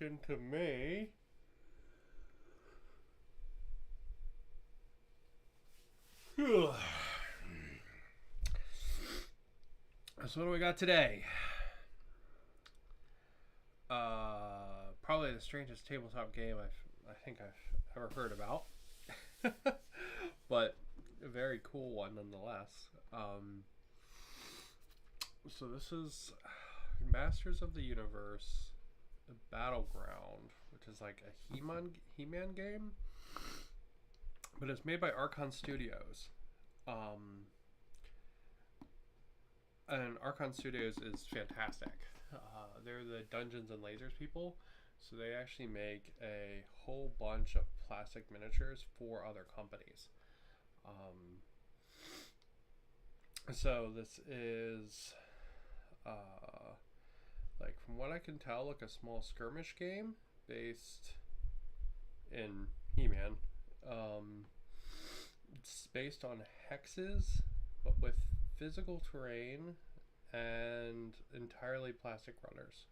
working to me. So what do we got today? Probably the strangest tabletop game I think I've ever heard about. But a very cool one nonetheless. So this is Masters of the Universe Battleground, which is like a He-Man game, but it's made by Archon Studios. And Archon Studios is fantastic. They're the Dungeons and Lasers people, so they actually make a whole bunch of plastic miniatures for other companies. So this is, like from what I can tell, like a small skirmish game based in He-Man. It's based on hexes, but with physical terrain and entirely plastic runners,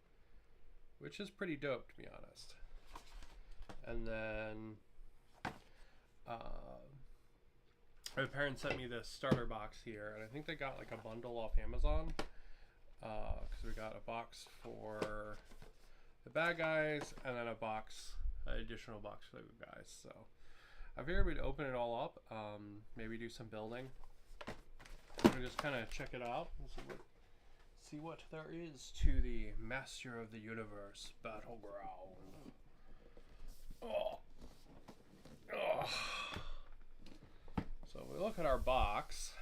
which is pretty dope, to be honest. And then my parents sent me this starter box here, and I think they got like a bundle off Amazon, because we got a box for the bad guys and then an additional box for the good guys. So I figured we'd open it all up, maybe do some building, and just kind of check it out and see what there is to the Master of the Universe Battleground. So we look at our box.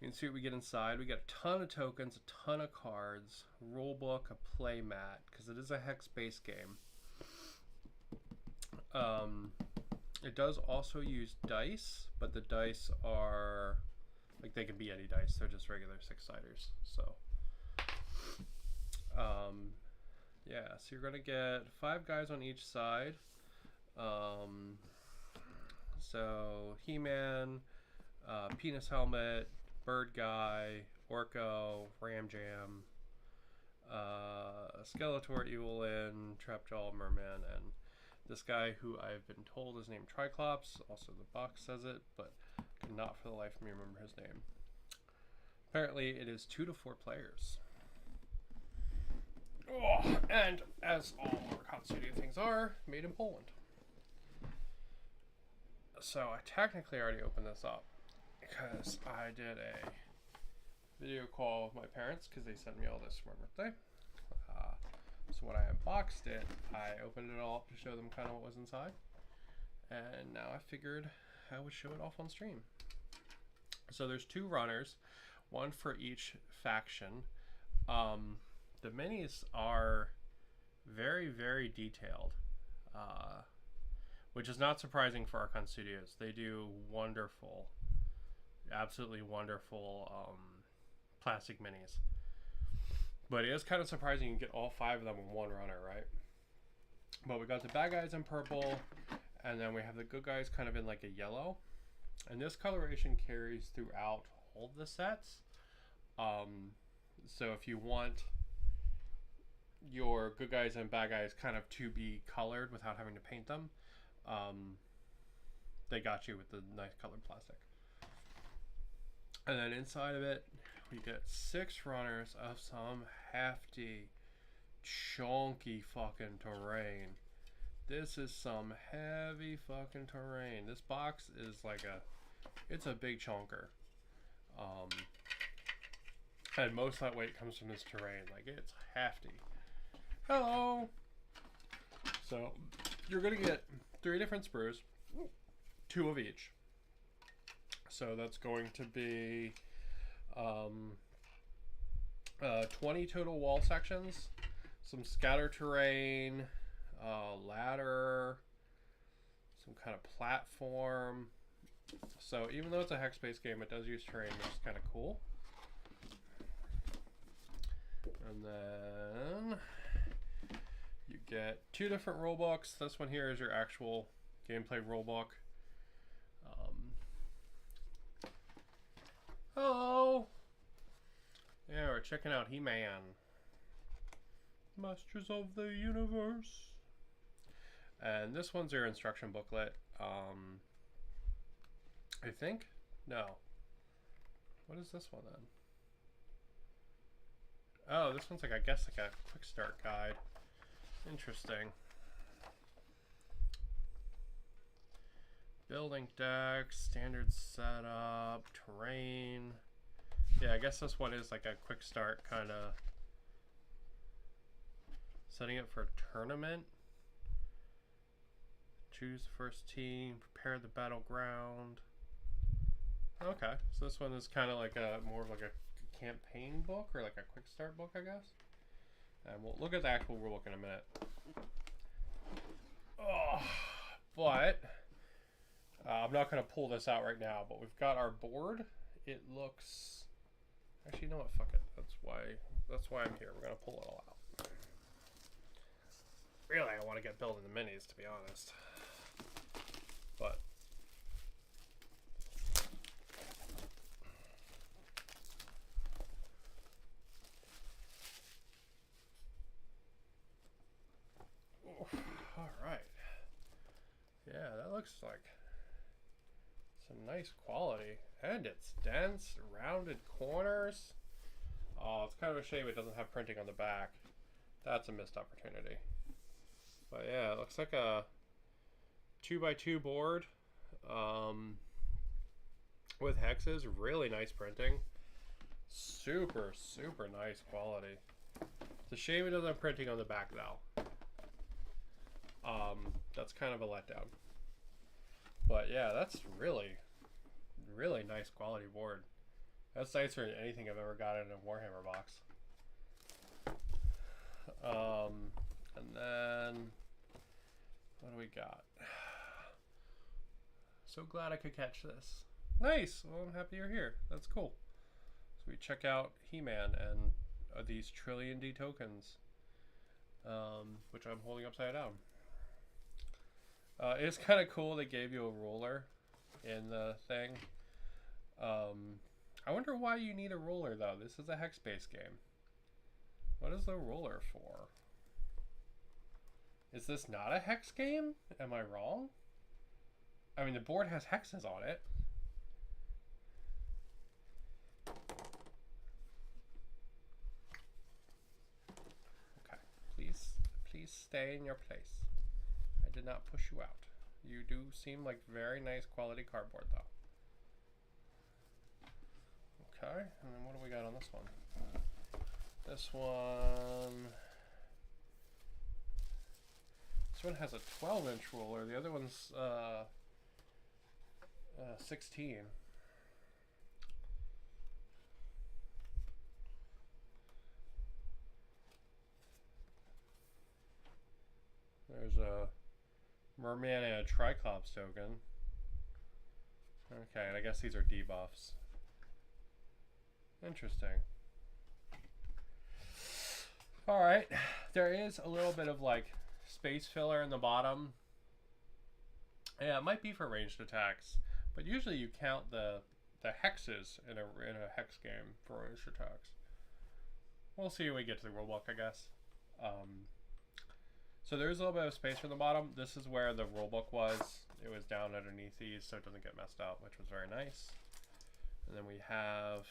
You can see what we get inside. We get a ton of tokens, a ton of cards, rule book, a play mat, because it is a hex-based game. It does also use dice, but the dice are, like, they can be any dice. They're just regular six-siders. So, yeah. So you're gonna get 5 guys on each side. So He-Man, Penis Helmet, Bird Guy, Orko, Ram Jam, Skeletor, Evelyn, Trapjaw, Merman, and this guy who I've been told is named Triclops. Also the box says it, but cannot for the life of me remember his name. Apparently it is 2 to 4 players. Oh, and as all Archon Studio things are, made in Poland. So I technically already opened this up because I did a video call with my parents because they sent me all this for my birthday. So when I unboxed it, I opened it all up to show them kind of what was inside. And now I figured I would show it off on stream. So there's 2 runners, one for each faction. The minis are very, very detailed, which is not surprising for Archon Studios. They do wonderful, absolutely wonderful plastic minis. But it is kind of surprising you get all 5 of them in one runner, right? But we got the bad guys in purple, and then we have the good guys kind of in like a yellow. And this coloration carries throughout all the sets. So if you want your good guys and bad guys kind of to be colored without having to paint them, they got you with the nice colored plastic. And then inside of it, we get 6 runners of some hefty, chunky fucking terrain. This is some heavy fucking terrain. This box is like it's a big chunker. And most of that weight comes from this terrain. Like, it's hefty. Hello! So, you're gonna get 3 different sprues, 2 of each. So that's going to be 20 total wall sections, some scatter terrain, ladder, some kind of platform. So even though it's a hex-based game, it does use terrain, which is kind of cool. And then you get 2 different rule books. This one here is your actual gameplay rule book. Hello! Yeah, we're checking out He-Man. Masters of the Universe. And this one's your instruction booklet. I think? No. What is this one then? Oh, this one's like, I guess, like a quick start guide. Interesting. Building decks, standard setup, terrain. Yeah, I guess this one is like a quick start kind of. Setting it for a tournament. Choose the first team, prepare the battleground. Okay, so this one is kind of like a more of like a campaign book or like a quick start book, I guess. And we'll look at the actual rulebook in a minute. Oh, but I'm not going to pull this out right now. But we've got our board. It looks. Actually, you know what? Fuck it. That's why I'm here. We're going to pull it all out. Really, I want to get building the minis, to be honest. But. Alright. Yeah, that looks like some nice quality. And it's dense, rounded corners. Oh, it's kind of a shame it doesn't have printing on the back. That's a missed opportunity. But yeah, it looks like a 2x2 board with hexes. Really nice printing. Super, super nice quality. It's a shame it doesn't have printing on the back though. That's kind of a letdown. But yeah, that's really, really nice quality board. That's nicer than anything I've ever gotten in a Warhammer box. And then what do we got? So glad I could catch this. Nice. Well, I'm happy you're here. That's cool. So we check out He-Man and these Trillion D tokens, which I'm holding upside down. It's kind of cool they gave you a ruler in the thing. I wonder why you need a ruler though. This is a hex-based game. What is the ruler for? Is this not a hex game? Am I wrong? I mean, the board has hexes on it. Okay, please stay in your place. I did not push you out. You do seem like very nice quality cardboard though. Okay, and then what do we got on this one? This one has a 12-inch ruler. The other one's 16. There's a Merman and a Triclops token. Okay, and I guess these are debuffs. Interesting. Alright, there is a little bit of like space filler in the bottom. Yeah, it might be for ranged attacks, but usually you count the hexes in a hex game for ranged attacks. We'll see when we get to the rulebook, I guess. So there's a little bit of space from the bottom. This is where the rulebook was. It was down underneath these, so it doesn't get messed up, which was very nice. And then we have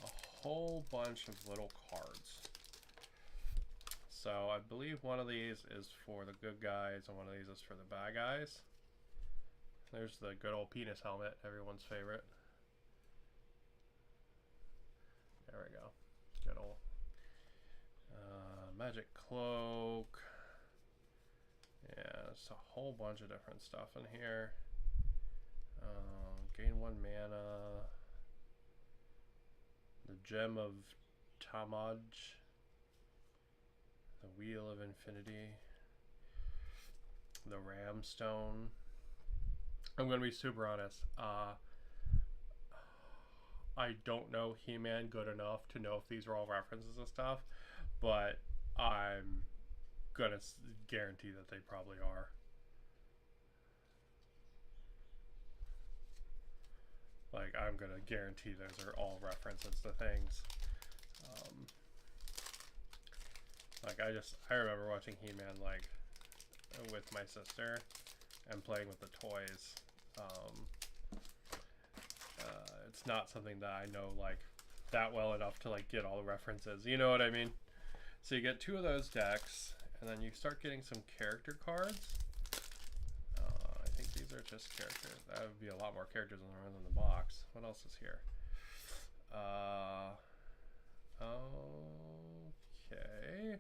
a whole bunch of little cards. So I believe one of these is for the good guys and one of these is for the bad guys. There's the good old penis helmet, everyone's favorite. There we go. Good old magic cloak. Yeah, it's a whole bunch of different stuff in here. Gain 1 mana. The Gem of Tamaj. The Wheel of Infinity. The Ram Stone. I'm going to be super honest. I don't know He-Man good enough to know if these are all references and stuff, but I'm going to guarantee that they probably are. Like, I'm going to guarantee those are all references to things. Like I remember watching He-Man like with my sister and playing with the toys. It's not something that I know like that well enough to like get all the references. You know what I mean? So you get 2 of those decks, and then you start getting some character cards. I think these are just characters. That would be a lot more characters than there are in the box. What else is here? Okay.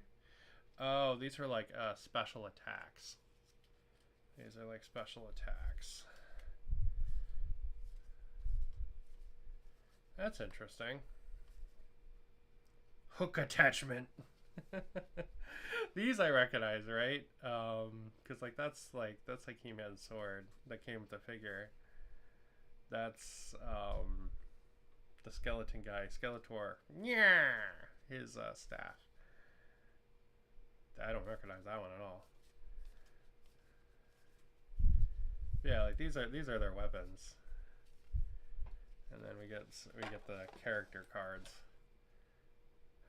Oh, these are like special attacks. These are like special attacks. That's interesting. Hook attachment. These I recognize, right? Because like that's like He-Man's sword that came with the figure. That's the skeleton guy, Skeletor. Yeah, his staff. I don't recognize that one at all. Yeah, like these are their weapons. And then we get the character cards.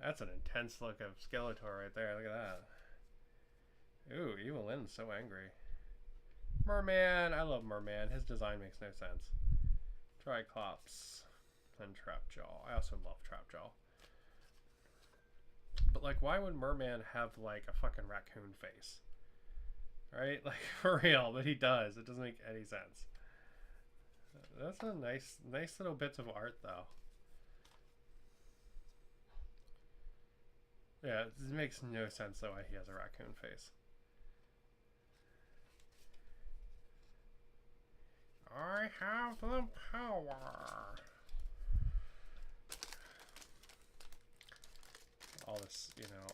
That's an intense look of Skeletor right there. Look at that. Ooh, Evil Lynn's so angry. Merman. I love Merman. His design makes no sense. Triclops and Trapjaw. I also love Trapjaw. But like, why would Merman have like a fucking raccoon face? Right? Like, for real, but he does. It doesn't make any sense. That's a nice little bits of art though. Yeah, it makes no sense though why he has a raccoon face. I have the power.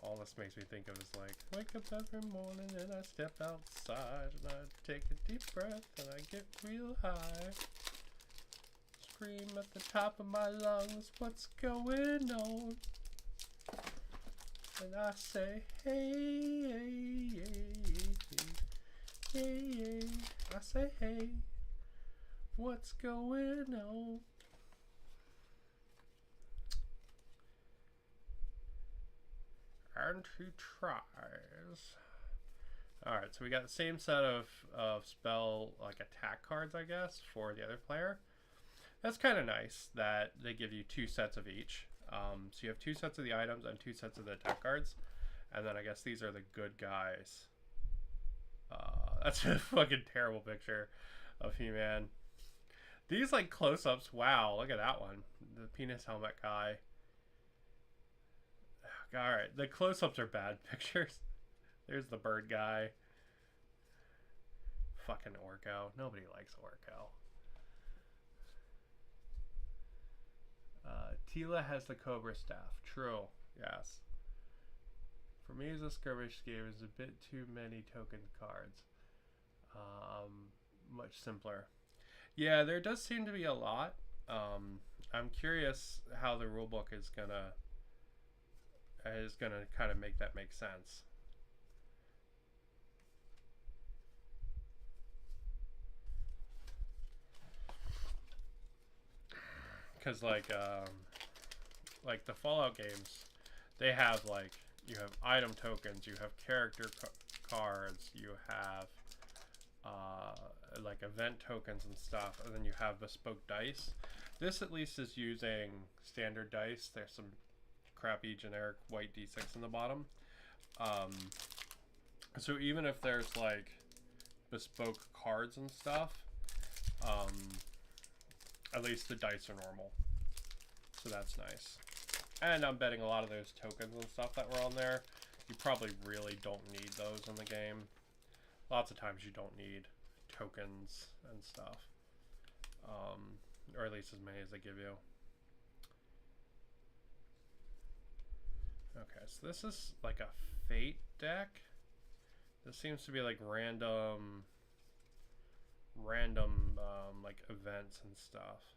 All this makes me think of is like, wake up every morning and I step outside and I take a deep breath and I get real high. Scream at the top of my lungs, what's going on? And I say, hey, hey, hey, hey, hey. I say, hey, what's going on? And he tries. Alright, so we got the same set of spell, like, attack cards, I guess, for the other player. That's kind of nice that they give you 2 sets of each. So you have 2 sets of the items and 2 sets of the attack cards. And then I guess these are the good guys. That's a fucking terrible picture of He-Man. These, like, close-ups, wow, look at that one. The penis helmet guy. Alright, the close-ups are bad pictures. There's the bird guy. Fucking Orko. Nobody likes Orko. Tila has the Cobra staff. True. Yes. For me, as a skirmish game, is a bit too many token cards. Much simpler. Yeah, there does seem to be a lot. I'm curious how the rulebook is gonna kind of make that make sense. Because like the Fallout games, they have like, you have item tokens, you have character cards, you have like event tokens and stuff, and then you have bespoke dice. This at least is using standard dice. There's some crappy generic white d6 in the bottom. So even if there's like bespoke cards and stuff, at least the dice are normal. So that's nice. And I'm betting a lot of those tokens and stuff that were on there, you probably really don't need those in the game. Lots of times you don't need tokens and stuff. Or at least as many as they give you. Okay, so this is like a fate deck. This seems to be like random like events and stuff.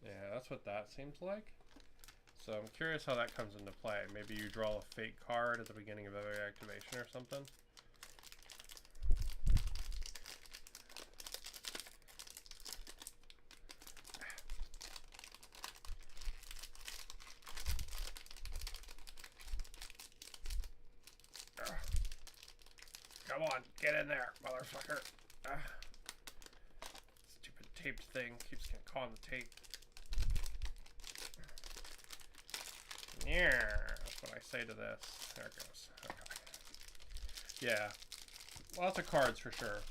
Yeah, that's what that seems like. So I'm curious how that comes into play. Maybe you draw a fate card at the beginning of every activation or something. Come on, get in there, motherfucker. Stupid taped thing keeps getting caught on the tape. Yeah, that's what I say to this. There it goes. Okay. Yeah, lots of cards for sure.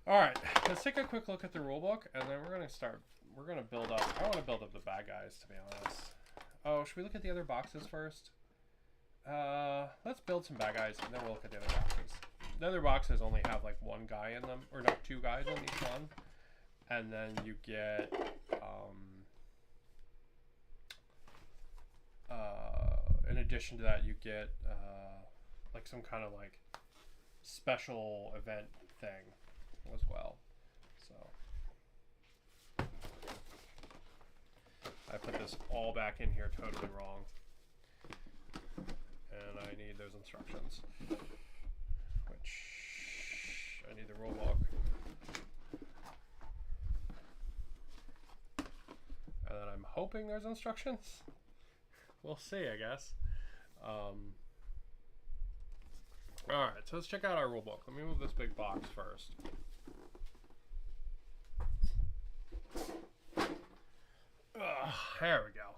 All right, let's take a quick look at the rulebook, and then we're gonna start. We're gonna build up. I want to build up the bad guys, to be honest. Oh, should we look at the other boxes first? Let's build some bad guys, and then we'll look at the other boxes. The other boxes only have like one guy in them, or no, 2 guys on each one, and then you get in addition to that, you get like some kind of like special event thing as well. So I put this all back in here totally wrong, and I need those instructions, which I need the rule book, and then I'm hoping there's instructions. We'll see, I guess. Alright, so let's check out our rulebook. Let me move this big box first. There we go.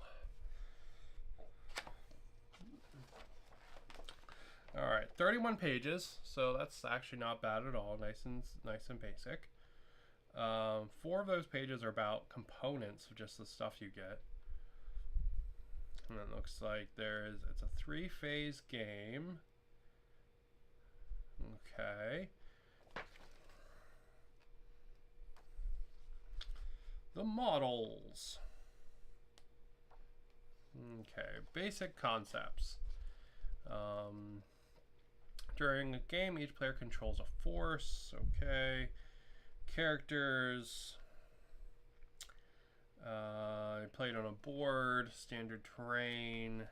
Alright, 31 pages, so that's actually not bad at all. Nice and basic. 4 of those pages are about components of just the stuff you get. And it looks like it's a 3-phase game. Okay. The models. Okay, basic concepts. During a game, each player controls a force. Okay. Characters. Played on a board, standard terrain.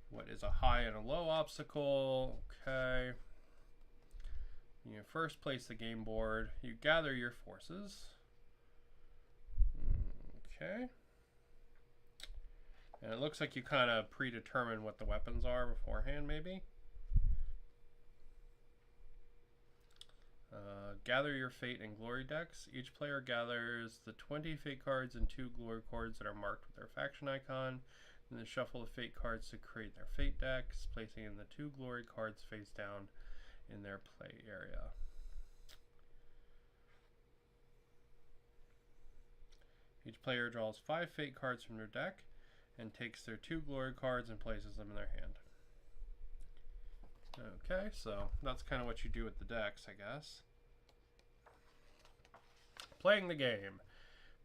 What is a high and a low obstacle? Okay. You first place the game board. You gather your forces. Okay. And it looks like you kind of predetermine what the weapons are beforehand, maybe. Gather your fate and glory decks. Each player gathers the 20 fate cards and 2 glory cards that are marked with their faction icon. And then shuffle the fate cards to create their fate decks, placing in the 2 glory cards face down in their play area. Each player draws 5 fate cards from their deck and takes their 2 glory cards and places them in their hand. Okay, so that's kind of what you do with the decks, I guess. Playing the game.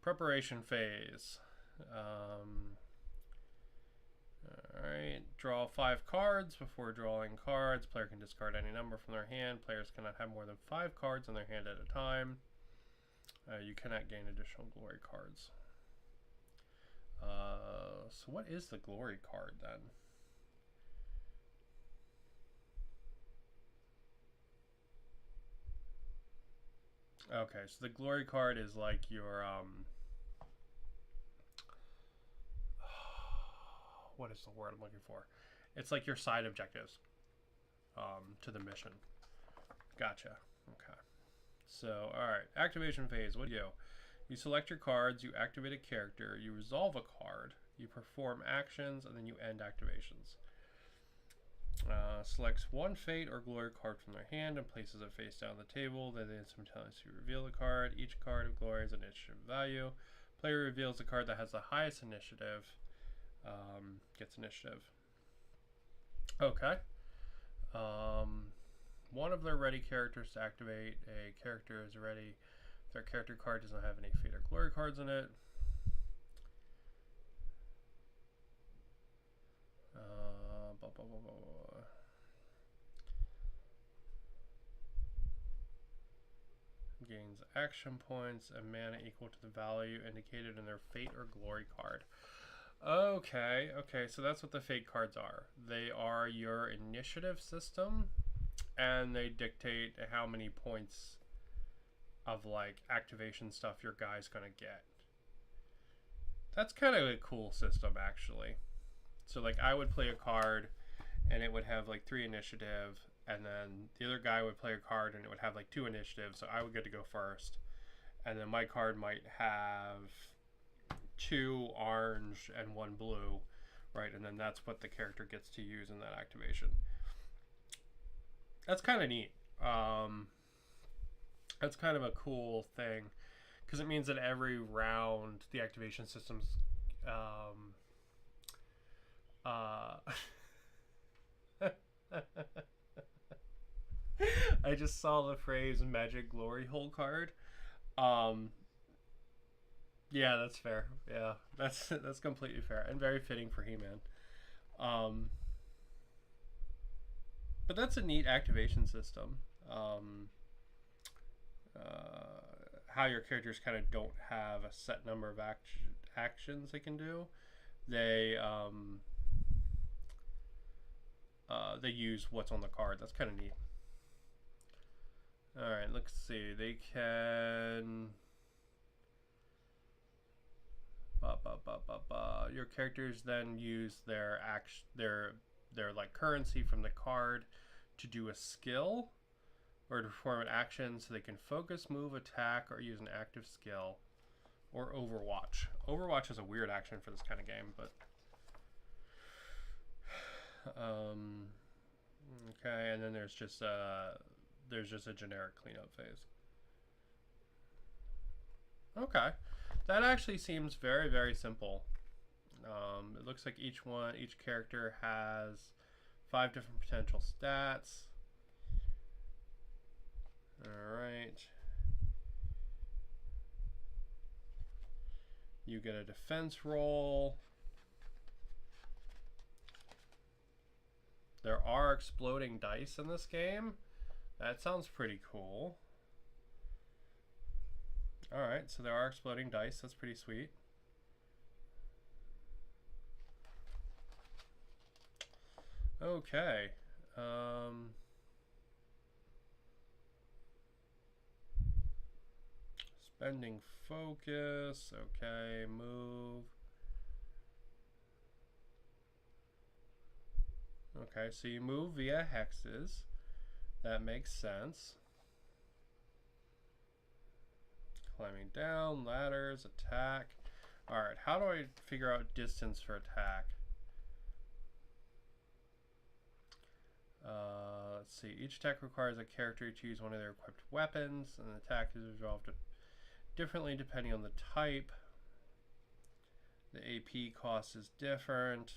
Preparation phase. Alright, draw 5 cards. Before drawing cards, player can discard any number from their hand. Players cannot have more than 5 cards in their hand at a time. You cannot gain additional glory cards. So what is the glory card then? Okay, so the glory card is like your what is the word I'm looking for? It's like your side objectives to the mission. Gotcha. Okay. So, alright, activation phase. What do you do? You select your cards, you activate a character, you resolve a card, you perform actions, and then you end activations. Selects 1 fate or glory card from their hand and places it face down the table. They then simultaneously reveal the card. Each card of glory is an initiative value. Player reveals the card that has the highest initiative. Gets initiative. Okay. One of their ready characters to activate. A character is ready. If their character card does not have any fate or glory cards in it. Gains action points and mana equal to the value indicated in their fate or glory card. Okay, so that's what the fate cards are. They are your initiative system, and they dictate how many points of like activation stuff your guy's gonna get. That's kind of a cool system, actually. So like I would play a card and it would have like 3 initiative and then the other guy would play a card, and it would have like 2 initiatives, so I would get to go first, and then my card might have 2 orange and 1 blue, right? And then that's what the character gets to use in that activation. That's kind of neat. That's kind of a cool thing, because it means that every round the activation systems I just saw the phrase magic glory hole card. Yeah, that's fair. Yeah, that's completely fair and very fitting for He-Man. But that's a neat activation system. How your characters kind of don't have a set number of actions they can do. They use what's on the card. That's kind of neat. All right, let's see. They can. Your characters then use their like currency from the card to do a skill or to perform an action, so they can focus, move, attack, or use an active skill, or Overwatch. Overwatch is a weird action for this kind of game, but okay. And then there's just a generic cleanup phase. Okay, that actually seems very, very simple. It looks like each character has 5 different potential stats. Alright. You get a defense roll. There are exploding dice in this game. That sounds pretty cool. Alright, so there are exploding dice. That's pretty sweet. Okay. Spending focus. Okay, move. Okay, so you move via hexes. That makes sense. Climbing down, ladders, attack. Alright, how do I figure out distance for attack? Let's see. Each attack requires a character to use one of their equipped weapons, and the attack is resolved differently depending on the type. The AP cost is different.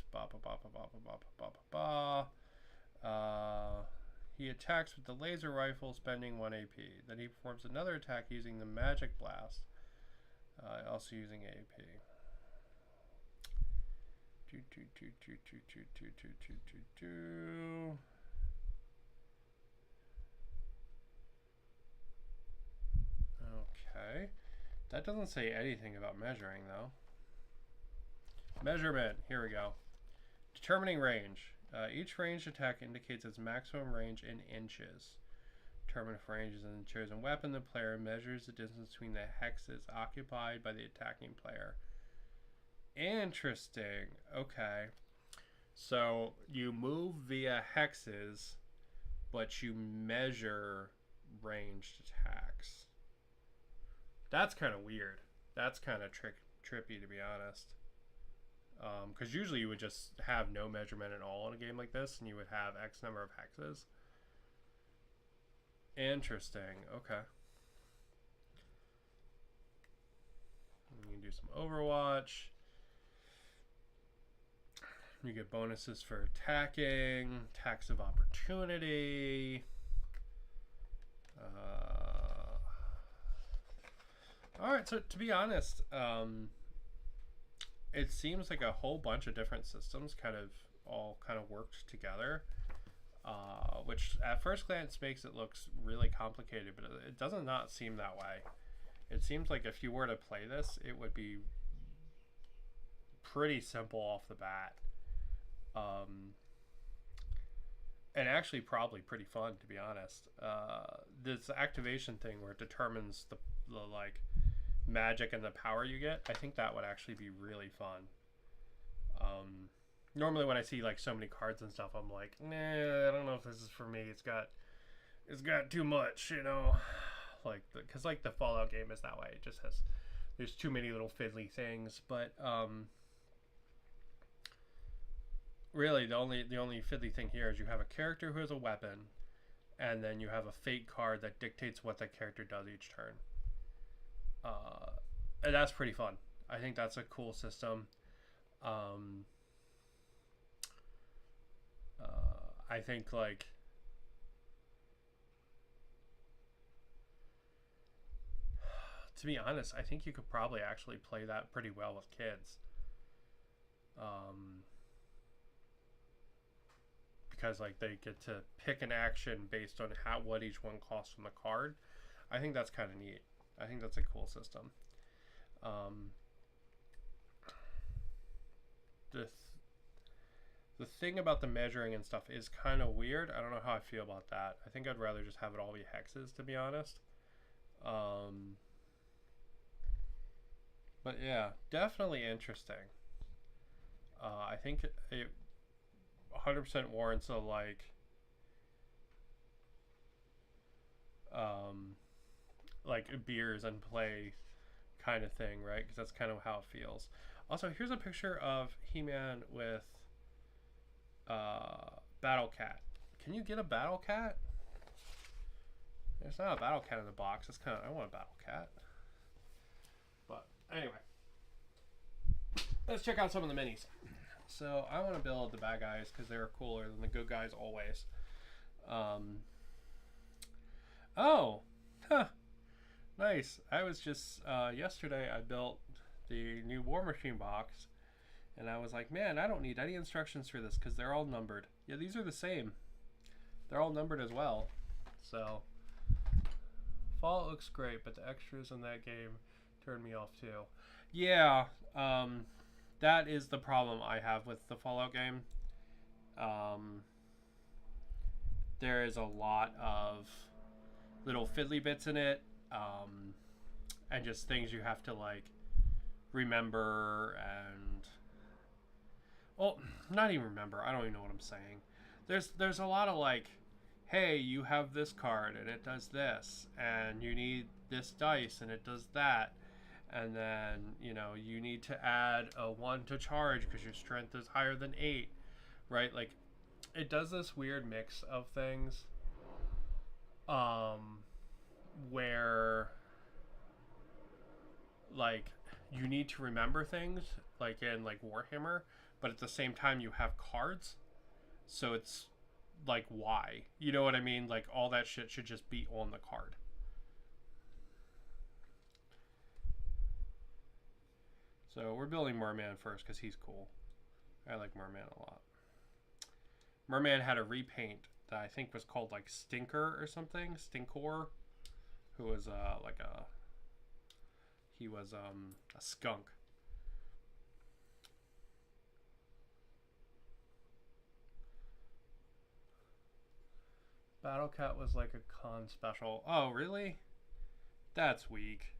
He attacks with the laser rifle, spending 1 AP. Then he performs another attack using the magic blast, also using AP. Okay. That doesn't say anything about measuring, though. Measurement. Here we go. Determining range. Each ranged attack indicates its maximum range in inches. Determine if range is in the chosen weapon. The player measures the distance between the hexes occupied by the attacking player. Interesting. Okay. So you move via hexes, but you measure ranged attacks. That's kind of weird. That's kind of trippy, to be honest. Because usually you would just have no measurement at all in a game like this, and you would have X number of hexes. Interesting. Okay. You can do some Overwatch. You get bonuses for attacking, attacks of opportunity. Alright, so to be honest, it seems like a whole bunch of different systems all worked together, which at first glance makes it look really complicated, but it does not seem that way. It seems like if you were to play this, it would be pretty simple off the bat, and actually probably pretty fun, to be honest. This activation thing where it determines the like magic and the power you get, I think that would actually be really fun. Normally when I see like so many cards and stuff, I'm like, nah, I don't know if this is for me. It's got too much, you know. Like, because like the Fallout game is that way. It just has, there's too many little fiddly things. But really, the only fiddly thing here is you have a character who has a weapon, and then you have a fate card that dictates what that character does each turn. And that's pretty fun. I think that's a cool system. I think like to be honest, I think you could probably actually play that pretty well with kids. Because like they get to pick an action based on what each one costs from the card. I think that's kind of neat. I think that's a cool system. The thing about the measuring and stuff is kind of weird. I don't know how I feel about that. I think I'd rather just have it all be hexes, to be honest. But yeah, definitely interesting. I think it 100% warrants a like beers and play kind of thing, right? Because that's kind of how it feels. Also, here's a picture of He-Man with Battle Cat. Can you get a Battle Cat? There's not a Battle Cat in the box. It's kind of, I want a Battle Cat. But anyway, let's check out some of the minis. So I want to build the bad guys because they're cooler than the good guys always. Oh, huh, nice. I was just yesterday I built the new War Machine box, and I was like, man, I don't need any instructions for this because they're all numbered. Yeah, these are the same. They're all numbered as well. So Fallout looks great, but the extras in that game turned me off too. Yeah, that is the problem I have with the Fallout game. There is a lot of little fiddly bits in it, and just things you have to like remember and, well, not even remember. I don't even know what I'm saying. There's a lot of like, hey, you have this card and it does this, and you need this dice and it does that. And then, you know, you need to add a 1 to charge because your strength is higher than 8, right? Like, it does this weird mix of things where, like, you need to remember things, like in, like, Warhammer, but at the same time you have cards. So it's, like, why? You know what I mean? Like, all that shit should just be on the card. So we're building Merman first because he's cool. I like Merman a lot. Merman had a repaint that I think was called like Stinker or something. Stinkor. Who was he was a skunk. Battlecat was like a con special. Oh, really? That's weak.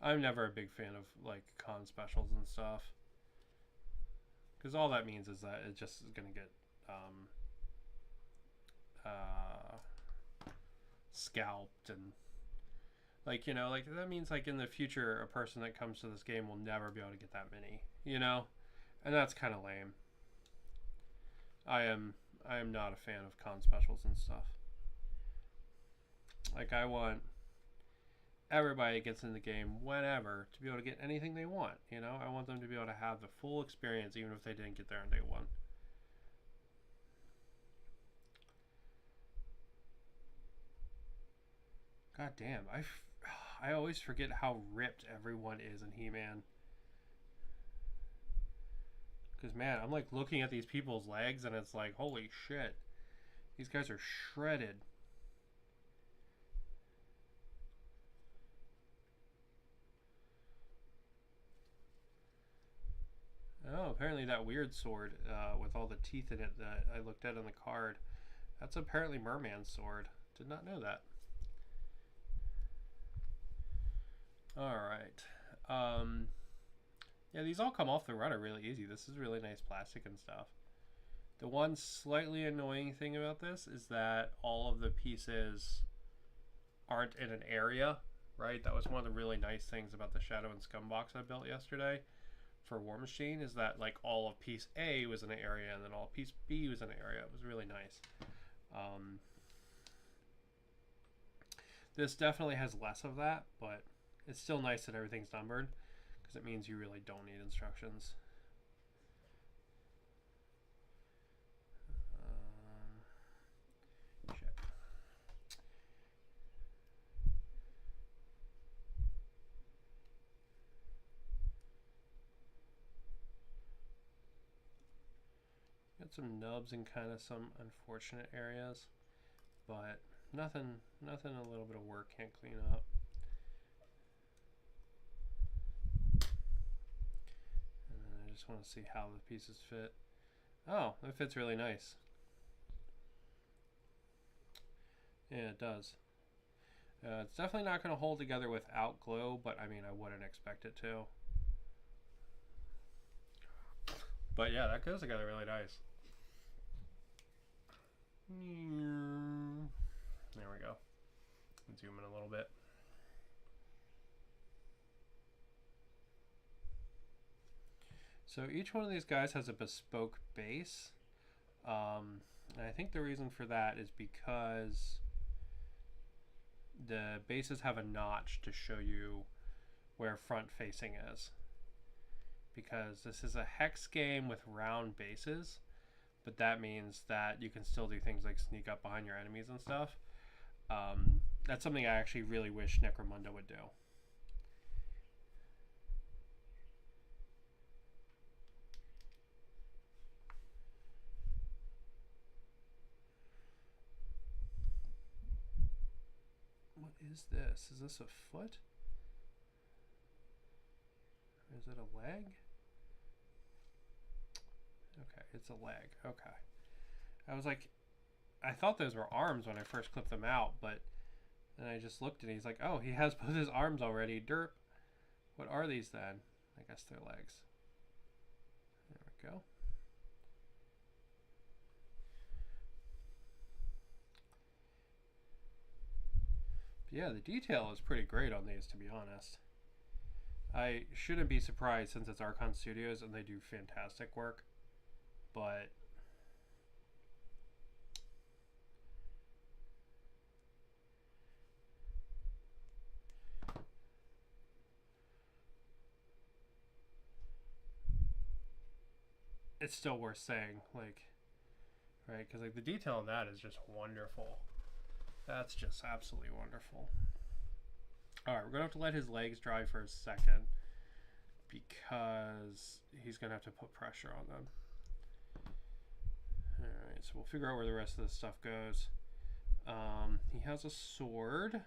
I'm never a big fan of like con specials and stuff, because all that means is that it just is gonna get scalped, and like, you know, like that means like in the future a person that comes to this game will never be able to get that many, you know, and that's kind of lame. I am not a fan of con specials and stuff. Like, I want everybody gets in the game whenever to be able to get anything they want, you know. I want them to be able to have the full experience even if they didn't get there on day one. God damn, I always forget how ripped everyone is in He-Man. Because, man, I'm like looking at these people's legs and it's like, holy shit, these guys are shredded. Oh, apparently that weird sword with all the teeth in it that I looked at on the card, that's apparently Merman's sword. Did not know that. Alright. Yeah, these all come off the runner really easy. This is really nice plastic and stuff. The one slightly annoying thing about this is that all of the pieces aren't in an area, right? That was one of the really nice things about the Shadow and Scum box I built yesterday for War Machine, is that like all of piece A was in an area and then all of piece B was in an area. It was really nice. This definitely has less of that, but it's still nice that everything's numbered, because it means you really don't need instructions. Shit. Got some nubs in kind of some unfortunate areas, but nothing a little bit of work can't clean up. And then I just want to see how the pieces fit. Oh, it fits really nice. Yeah, it does. It's definitely not going to hold together without glue, but I mean, I wouldn't expect it to. But yeah, that goes together really nice. There we go. Zoom in a little bit. So each one of these guys has a bespoke base. And I think the reason for that is because the bases have a notch to show you where front facing is. Because this is a hex game with round bases, but that means that you can still do things like sneak up behind your enemies and stuff. That's something I actually really wish Necromunda would do. What is this? Is this a foot? Or is it a leg? Okay, it's a leg. Okay. I was like, I thought those were arms when I first clipped them out, but then I just looked and he's like, oh, he has both his arms already. Derp. What are these then? I guess they're legs. There we go. But yeah, the detail is pretty great on these, to be honest. I shouldn't be surprised since it's Archon Studios and they do fantastic work, but it's still worth saying, like, right? Because like the detail in that is just wonderful. That's just absolutely wonderful. All right, we're gonna have to let his legs dry for a second because he's gonna have to put pressure on them. All right, so we'll figure out where the rest of this stuff goes. He has a sword.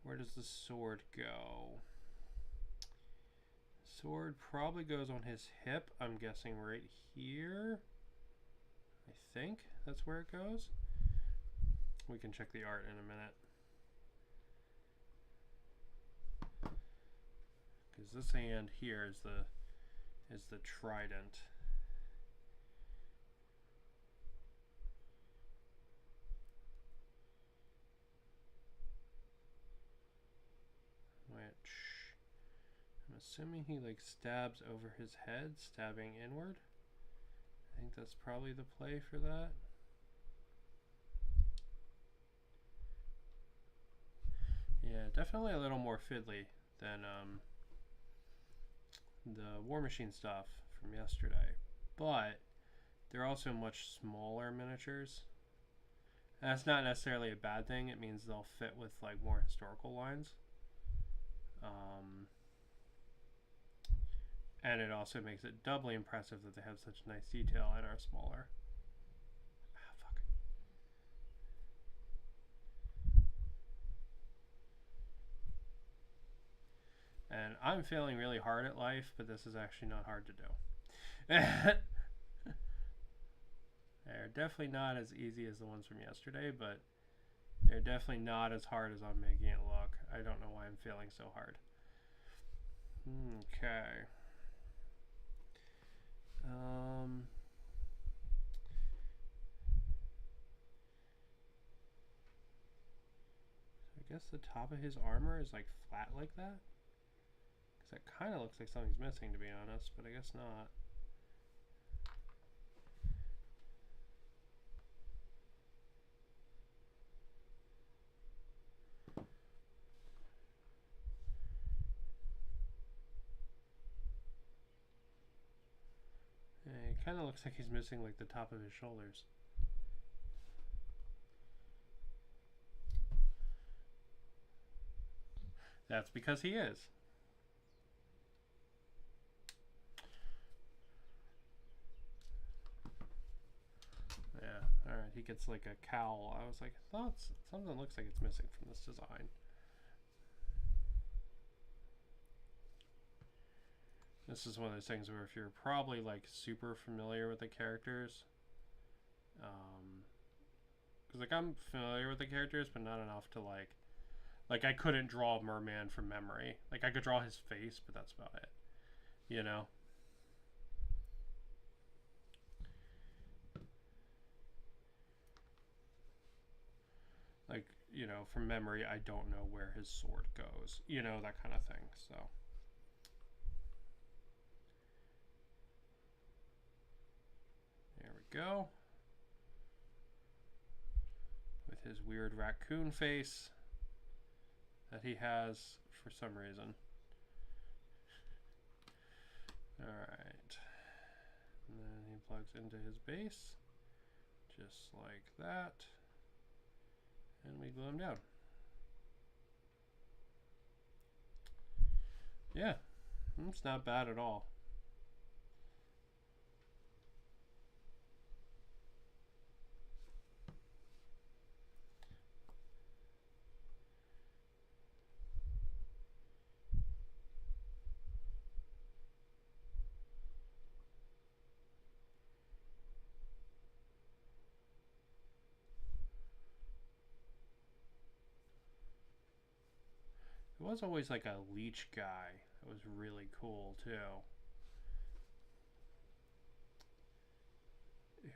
Where does the sword go? Sword probably goes on his hip. I'm guessing right here. I think that's where it goes. We can check the art in a minute. Because this hand here is the trident. Which I'm assuming he like stabs over his head, stabbing inward. I think that's probably the play for that. Yeah, definitely a little more fiddly than the War Machine stuff from yesterday, but they're also much smaller miniatures. And that's not necessarily a bad thing. It means they'll fit with like more historical lines. And it also makes it doubly impressive that they have such nice detail and are smaller. Ah, fuck. And I'm failing really hard at life, but this is actually not hard to do. They're definitely not as easy as the ones from yesterday, but they're definitely not as hard as I'm making it look. I don't know why I'm failing so hard. Okay. I guess the top of his armor is like flat like that. Because that kind of looks like something's missing, to be honest, but I guess not. Yeah, it kind of looks like he's missing like the top of his shoulders. That's because he is. Yeah, alright, he gets like a cowl. I was like, I thought something looks like it's missing from this design. This is one of those things where if you're probably like super familiar with the characters, because like I'm familiar with the characters, but not enough to like I couldn't draw a merman from memory. Like I could draw his face, but that's about it. You know? Like, you know, from memory, I don't know where his sword goes. You know, that kind of thing. So. There we go. With his weird raccoon face that he has for some reason. Alright. And then he plugs into his base. Just like that. And we glue him down. Yeah. It's not bad at all. There was always like a leech guy that was really cool too.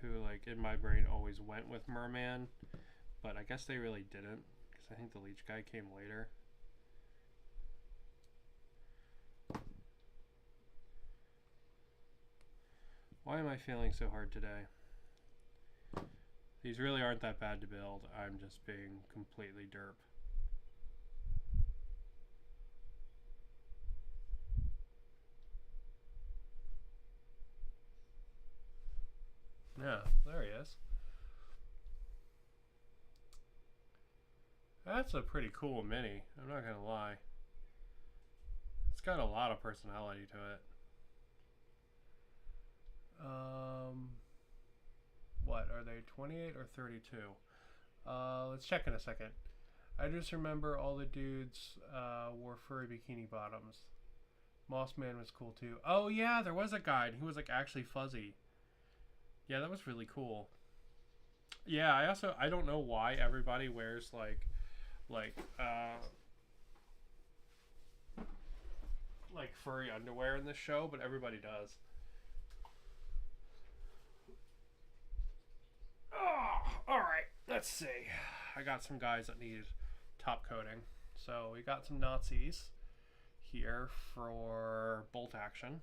Who like in my brain always went with Merman, but I guess they really didn't because I think the leech guy came later. Why am I feeling so hard today? These really aren't that bad to build. I'm just being completely derp. Yeah, there he is. That's a pretty cool mini, I'm not gonna lie. It's got a lot of personality to it. What are they, 28 or 32? Let's check in a second. I just remember all the dudes wore furry bikini bottoms. Mossman was cool too. Oh yeah, there was a guy and he was like actually fuzzy. Yeah, that was really cool. Yeah, I don't know why everybody wears like furry underwear in this show, but everybody does. Oh, all right, let's see. I got some guys that need top coating. So we got some Nazis here for bolt action.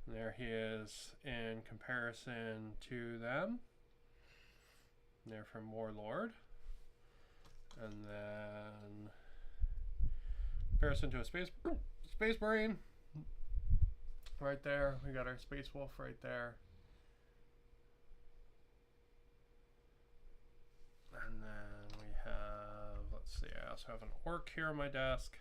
There he is in comparison to them. They're from Warlord. And then comparison to a space marine. Right there. We got our space wolf right there. And then we have, let's see, I also have an orc here on my desk.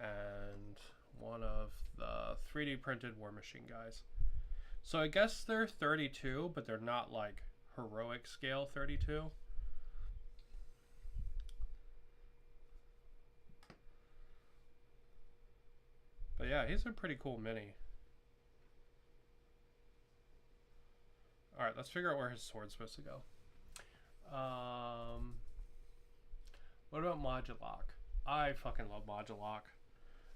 And one of the 3D printed War Machine guys. So I guess they're 32, but they're not like heroic scale 32. But yeah, he's a pretty cool mini. Alright, let's figure out where his sword's supposed to go. What about Modulok? I fucking love Modulok.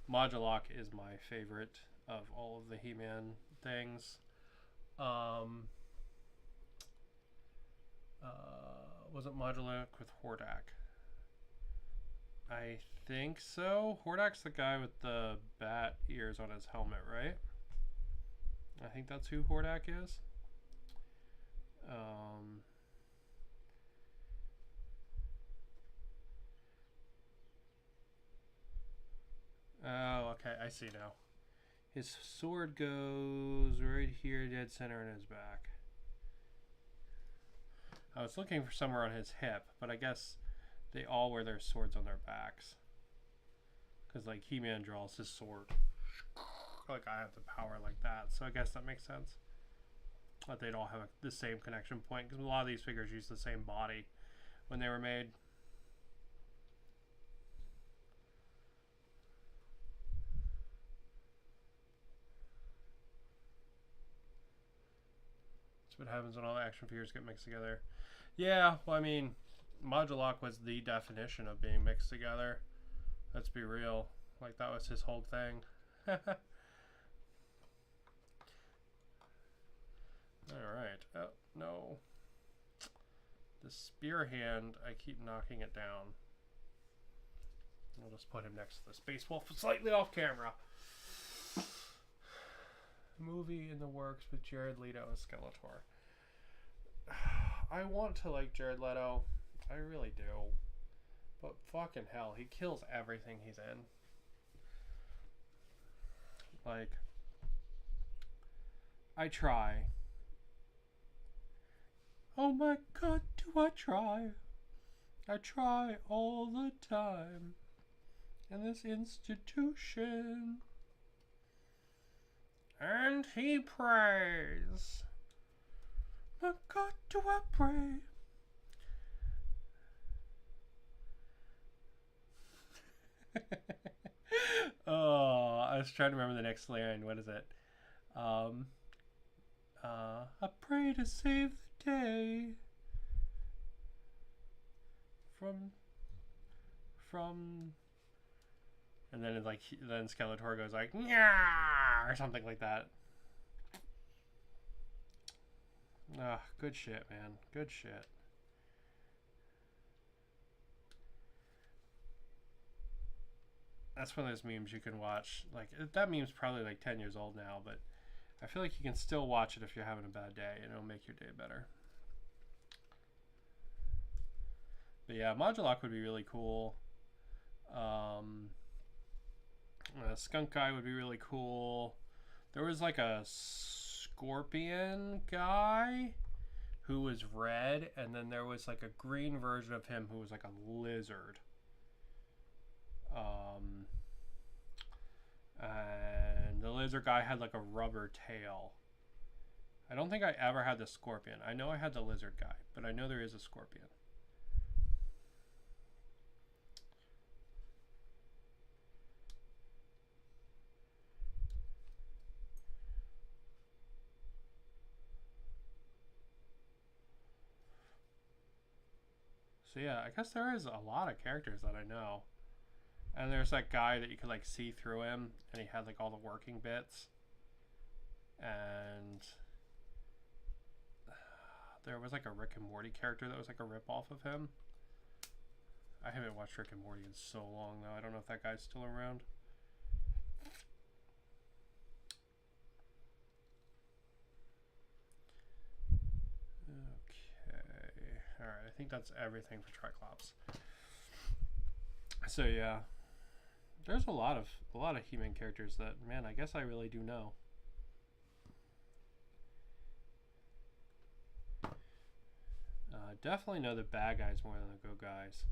Modulok is my favorite of all of the He-Man things. Wasn't Modulok with Hordak? I think so. Hordak's the guy with the bat ears on his helmet, right? I think that's who Hordak is. Oh, okay, I see now. His sword goes right here, dead center in his back. I was looking for somewhere on his hip, but I guess they all wear their swords on their backs. Because, like, He-Man draws his sword. Like, I have the power like that, so I guess that makes sense. But they'd all have the same connection point, because a lot of these figures use the same body when they were made. What happens when all the action figures get mixed together. Yeah, well, I mean, Modulok was the definition of being mixed together. Let's be real. Like, that was his whole thing. Alright. Oh, no. The spear hand, I keep knocking it down. I'll just put him next to the Space Wolf, slightly off camera. Movie in the works with Jared Leto as Skeletor. I want to like Jared Leto. I really do. But fucking hell, he kills everything he's in. Like, I try. Oh my god, do I try? I try all the time. In this institution. And he prays. My God, do I pray? Oh, I was trying to remember the next line. What is it? I pray to save the day from, and then it's like then Skeletor goes like "Nyah!" or something like that. Ah, good shit, man. Good shit. That's one of those memes you can watch. Like, that meme's probably like 10 years old now, but I feel like you can still watch it if you're having a bad day, and it'll make your day better. But yeah, Modulok would be really cool. Skunk Guy would be really cool. There was like a scorpion guy who was red, and then there was like a green version of him who was like a lizard. And the lizard guy had like a rubber tail. I don't think I ever had the scorpion. I know I had the lizard guy, but I know there is a scorpion. So yeah, I guess there is a lot of characters that I know. And there's that guy that you could like see through him, and he had like all the working bits. And there was like a Rick and Morty character that was like a ripoff of him. I haven't watched Rick and Morty in so long though. I don't know if that guy's still around. Okay. Alright, I think that's everything for Triclops. So yeah. There's a lot of He-Man characters that, man, I guess I really do know. Definitely know the bad guys more than the good guys.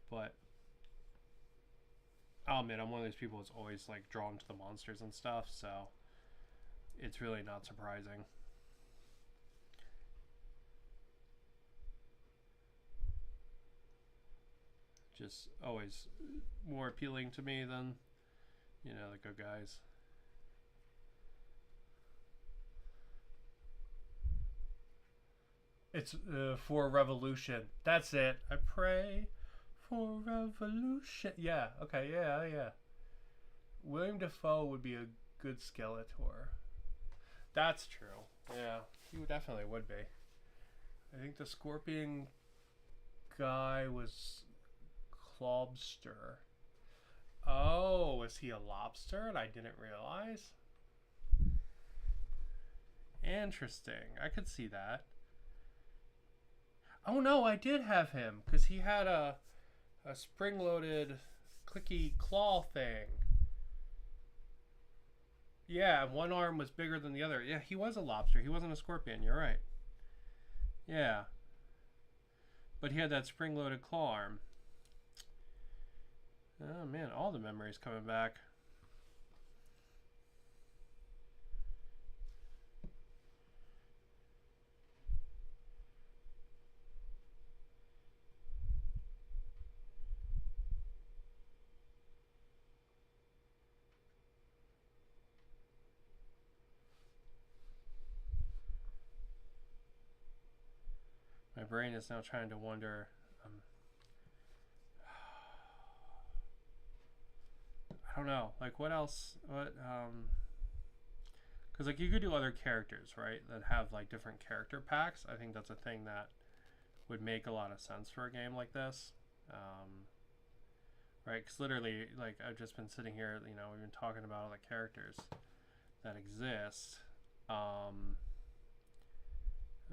But I'll admit, I'm one of those people that's always like drawn to the monsters and stuff, so it's really not surprising. Just always more appealing to me than, you know, the good guys. It's for revolution. That's it. I pray for revolution. Yeah. Okay. Yeah. Yeah. William Dafoe would be a good Skeletor. That's true. Yeah, he definitely would be. I think the Scorpion guy was Lobster. Oh, was he a lobster and I didn't realize? Interesting. I could see that. Oh no, I did have him because he had a spring-loaded clicky claw thing. Yeah, one arm was bigger than the other. Yeah, he was a lobster. He wasn't a scorpion. You're right. Yeah. But he had that spring-loaded claw arm. Oh man, all the memories coming back. My brain is now trying to wonder. I don't know. Like, what else? What? Because like you could do other characters, right? That have like different character packs. I think that's a thing that would make a lot of sense for a game like this. Right? Because literally, like, I've just been sitting here. You know, we've been talking about all the characters that exist. Oh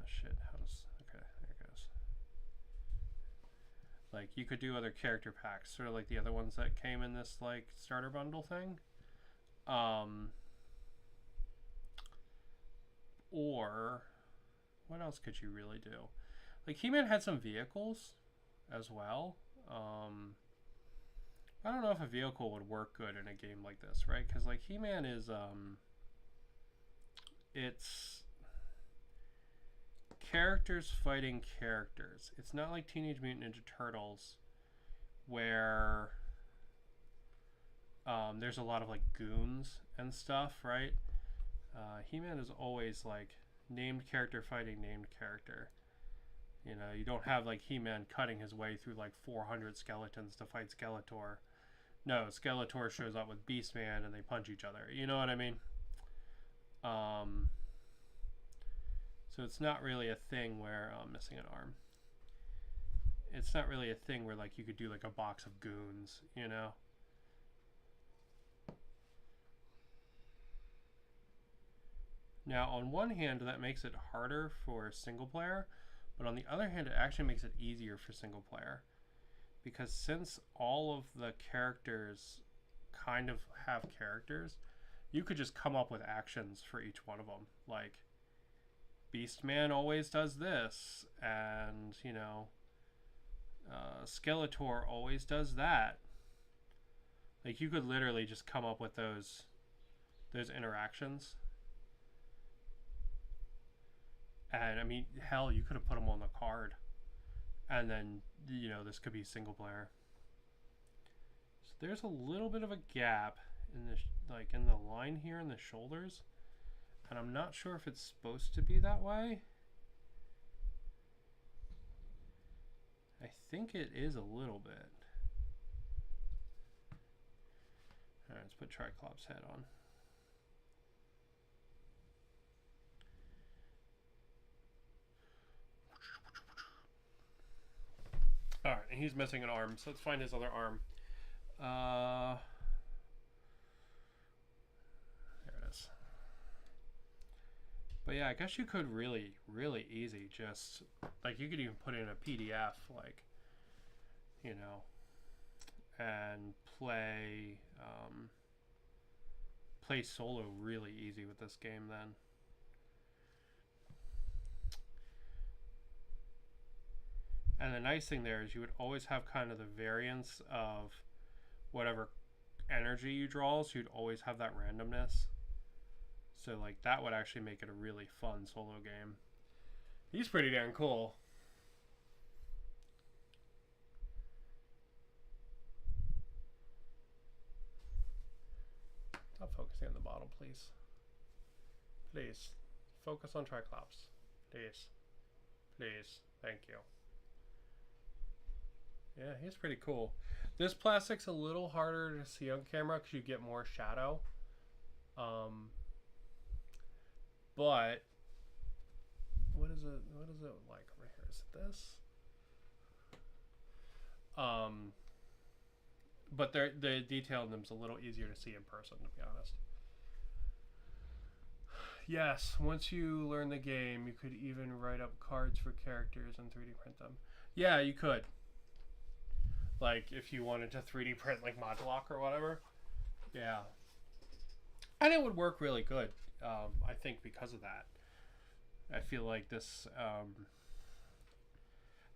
shit! How does? Okay, there it goes. Like, you could do other character packs, sort of like the other ones that came in this like starter bundle thing. Or what else could you really do? Like, He-Man had some vehicles as well. I don't know if a vehicle would work good in a game like this, right? Because like He-Man is it's characters fighting characters. It's not like Teenage Mutant Ninja Turtles where there's a lot of like goons and stuff, right? He-Man is always like named character fighting named character. You know, you don't have like He-Man cutting his way through like 400 skeletons to fight Skeletor. No, Skeletor shows up with Beastman and they punch each other. You know what I mean? So it's not really a thing where I'm missing an arm. It's not really a thing where like you could do like a box of goons, you know? Now, on one hand, that makes it harder for single player, but on the other hand, it actually makes it easier for single player. Because since all of the characters kind of have characters, you could just come up with actions for each one of them. Like, Beastman always does this, and, you know, Skeletor always does that. Like, you could literally just come up with those interactions. And, I mean, hell, you could have put them on the card. And then, you know, this could be single player. So there's a little bit of a gap in the like in the line here in the shoulders, and I'm not sure if it's supposed to be that way. I think it is a little bit. All right, let's put Triclops' head on. Alright, and he's missing an arm, so let's find his other arm. There it is. But yeah, I guess you could really easy just, like, you could even put in a PDF, like, you know, and play solo really easy with this game then. And the nice thing there is you would always have kind of the variance of whatever energy you draw, so you'd always have that randomness. So like that would actually make it a really fun solo game. He's pretty damn cool. Stop focusing on the bottom, please. Please. Focus on Triclops. Please. Please. Thank you. Yeah, he's pretty cool. This plastic's a little harder to see on camera because you get more shadow. But what is it? What is it like over here? Is it this? But the detail in them's a little easier to see in person, to be honest. Yes, once you learn the game, you could even write up cards for characters and 3D print them. Yeah, you could. Like, if you wanted to 3D print, like, Modulok or whatever. Yeah. And it would work really good, I think, because of that. I feel like this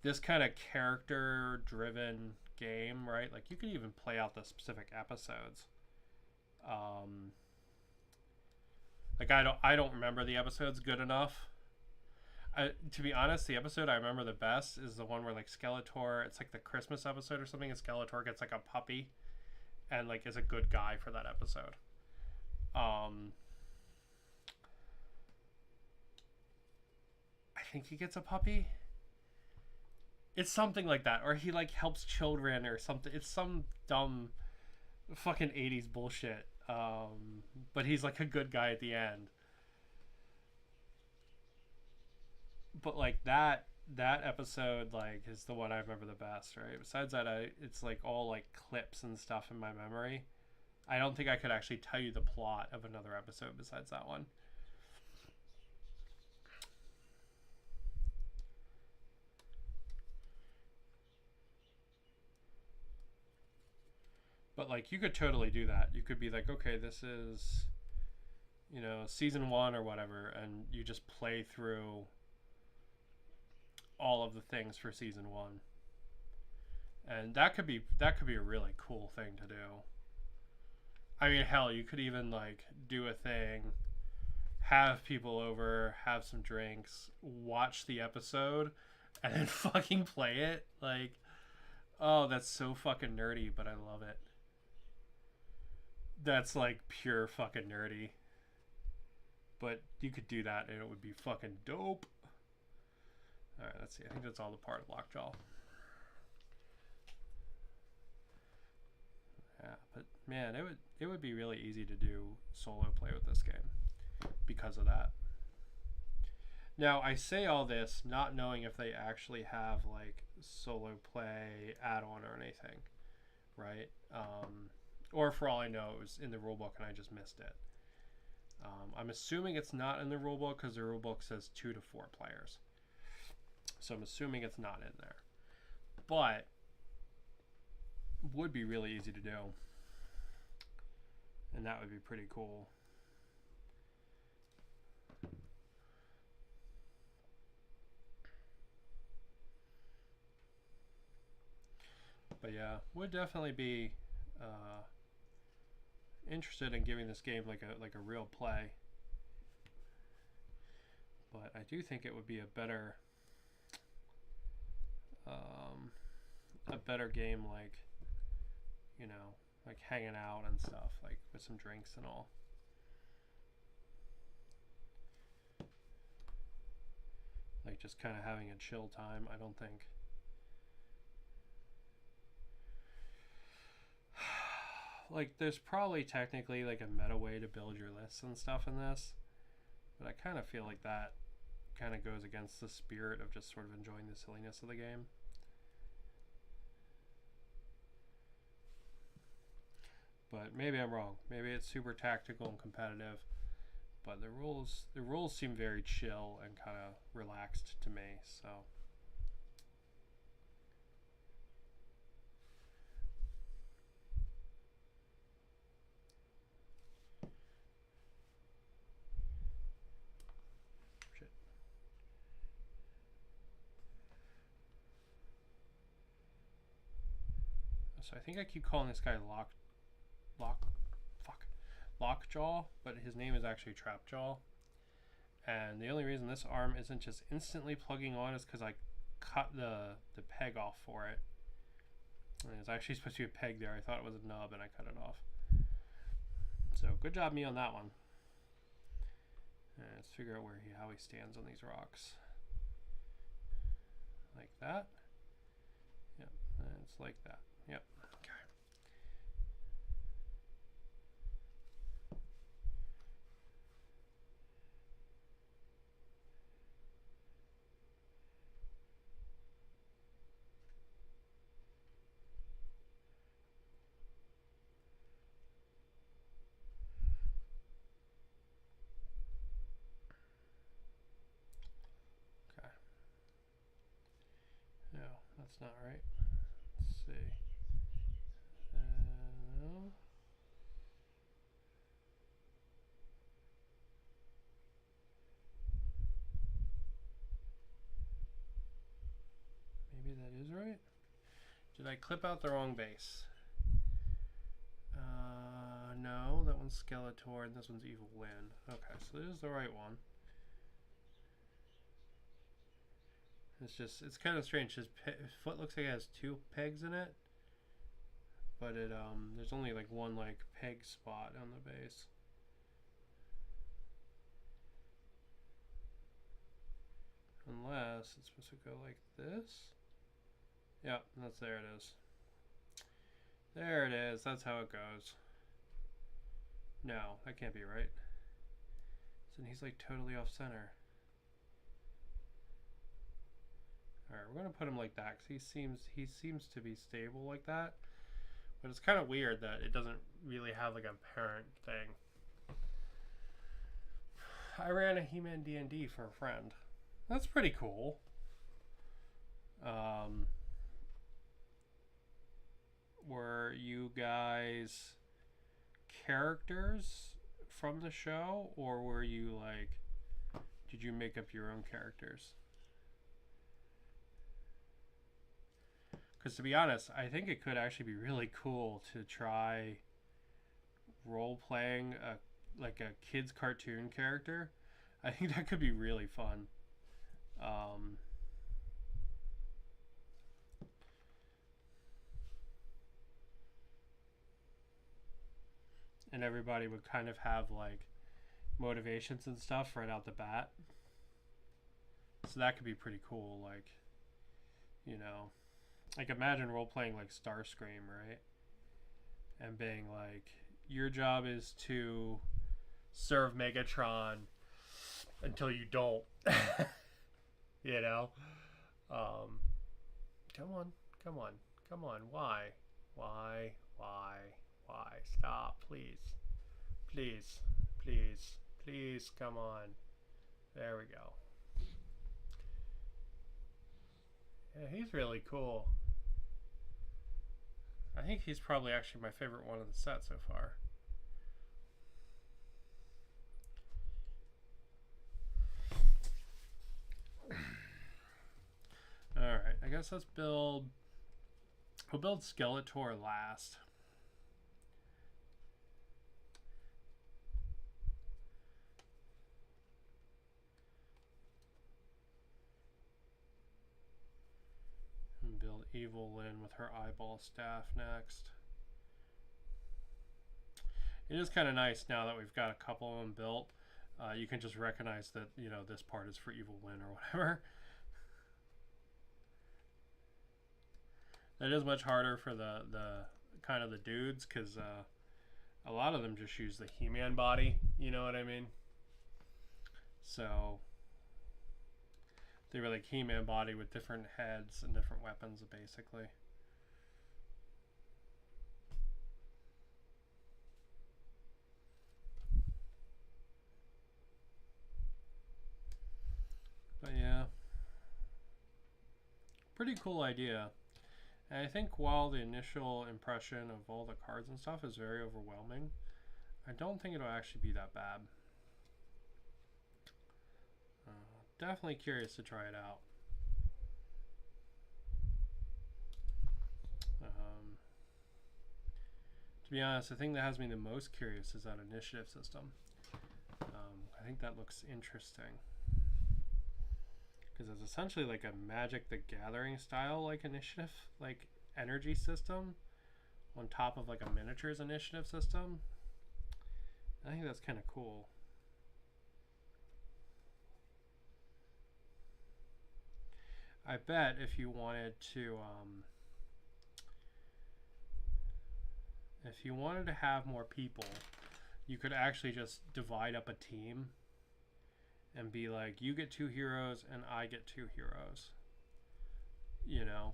this kind of character-driven game, right? Like, you could even play out the specific episodes. Like, I don't remember the episodes good enough. To be honest, the episode I remember the best is the one where, like, Skeletor, it's like the Christmas episode or something, and Skeletor gets, like, a puppy and, like, is a good guy for that episode. I think he gets a puppy. It's something like that, or he, like, helps children or something. It's some dumb fucking 80s bullshit. But he's, like, a good guy at the end. But, like, that episode, like, is the one I remember the best, right? Besides that, it's, like, all, like, clips and stuff in my memory. I don't think I could actually tell you the plot of another episode besides that one. But, like, you could totally do that. You could be like, okay, this is, you know, season 1 or whatever, and you just play through all of the things for season 1. And that could be a really cool thing to do. I mean, hell, you could even, like, do a thing, have people over, have some drinks, watch the episode, and then fucking play it. Like, oh, that's so fucking nerdy, but I love it. That's, like, pure fucking nerdy. But you could do that and it would be fucking dope. Alright, let's see. I think that's all the part of Lockjaw. Yeah, but man, it would be really easy to do solo play with this game because of that. Now, I say all this not knowing if they actually have, like, solo play add-on or anything, right? Or for all I know, it was in the rulebook and I just missed it. I'm assuming it's not in the rulebook because the rulebook says 2 to 4 players. So I'm assuming it's not in there. But would be really easy to do. And that would be pretty cool. But yeah, would definitely be interested in giving this game like a real play. But I do think it would be a better game, like, you know, like hanging out and stuff, like with some drinks and all. Like just kind of having a chill time, I don't think. Like there's probably technically like a meta way to build your lists and stuff in this, but I kind of feel like that kind of goes against the spirit of just sort of enjoying the silliness of the game. But maybe I'm wrong. Maybe it's super tactical and competitive, but the rules seem very chill and kind of relaxed to me. So shit. So I think I keep calling this guy Lockjaw, but his name is actually Trapjaw. And the only reason this arm isn't just instantly plugging on is because I cut the peg off for it. And it's actually supposed to be a peg there. I thought it was a nub and I cut it off. So good job me on that one. And let's figure out how he stands on these rocks. Like that. Yep, It's like that. Yep. Okay. Okay. No, that's not right. Let's see. No. Maybe that is right. Did I clip out the wrong base? No, that one's Skeletor and this one's Evil Lyn. Okay, so this is the right one. It's kind of strange. His foot looks like it has 2 pegs in it, but there's only like one like peg spot on the base. Unless it's supposed to go like this. Yep, there it is. There it is. That's how it goes. No, that can't be right. So he's like totally off center. Alright, we're gonna put him like that because he seems to be stable like that. But it's kind of weird that it doesn't really have like a parent thing. I ran a He-Man D&D for a friend. That's pretty cool. Were you guys characters from the show, or were you like, did you make up your own characters? Because to be honest, I think it could actually be really cool to try role-playing like a kid's cartoon character. I think that could be really fun. And everybody would kind of have like motivations and stuff right out the bat. So that could be pretty cool. Like, you know, like imagine role-playing like Starscream, right? And being like, your job is to serve Megatron until you don't. You know? Come on. Why? Stop, please, come on. There we go. Yeah, he's really cool. I think he's probably actually my favorite one of the set so far. Alright, I guess let's build... We'll build Skeletor last. And build Evil Lyn with her eyeball staff next. It is kind of nice now that we've got a couple of them built. You can just recognize that, you know, this part is for Evil Lyn or whatever. It is much harder for the kind of the dudes, because a lot of them just use the He-Man body, you know what I mean? So they were like He-Man body with different heads and different weapons, basically. But yeah, pretty cool idea. And I think while the initial impression of all the cards and stuff is very overwhelming, I don't think it'll actually be that bad. Definitely curious to try it out. To be honest, the thing that has me the most curious is that initiative system. I think that looks interesting. Because it's essentially like a Magic the Gathering style like initiative, like energy system on top of like a miniatures initiative system. I think that's kind of cool. I bet if you wanted to if you wanted to have more people, you could actually just divide up a team and be like, you get 2 heroes and I get 2 heroes, you know,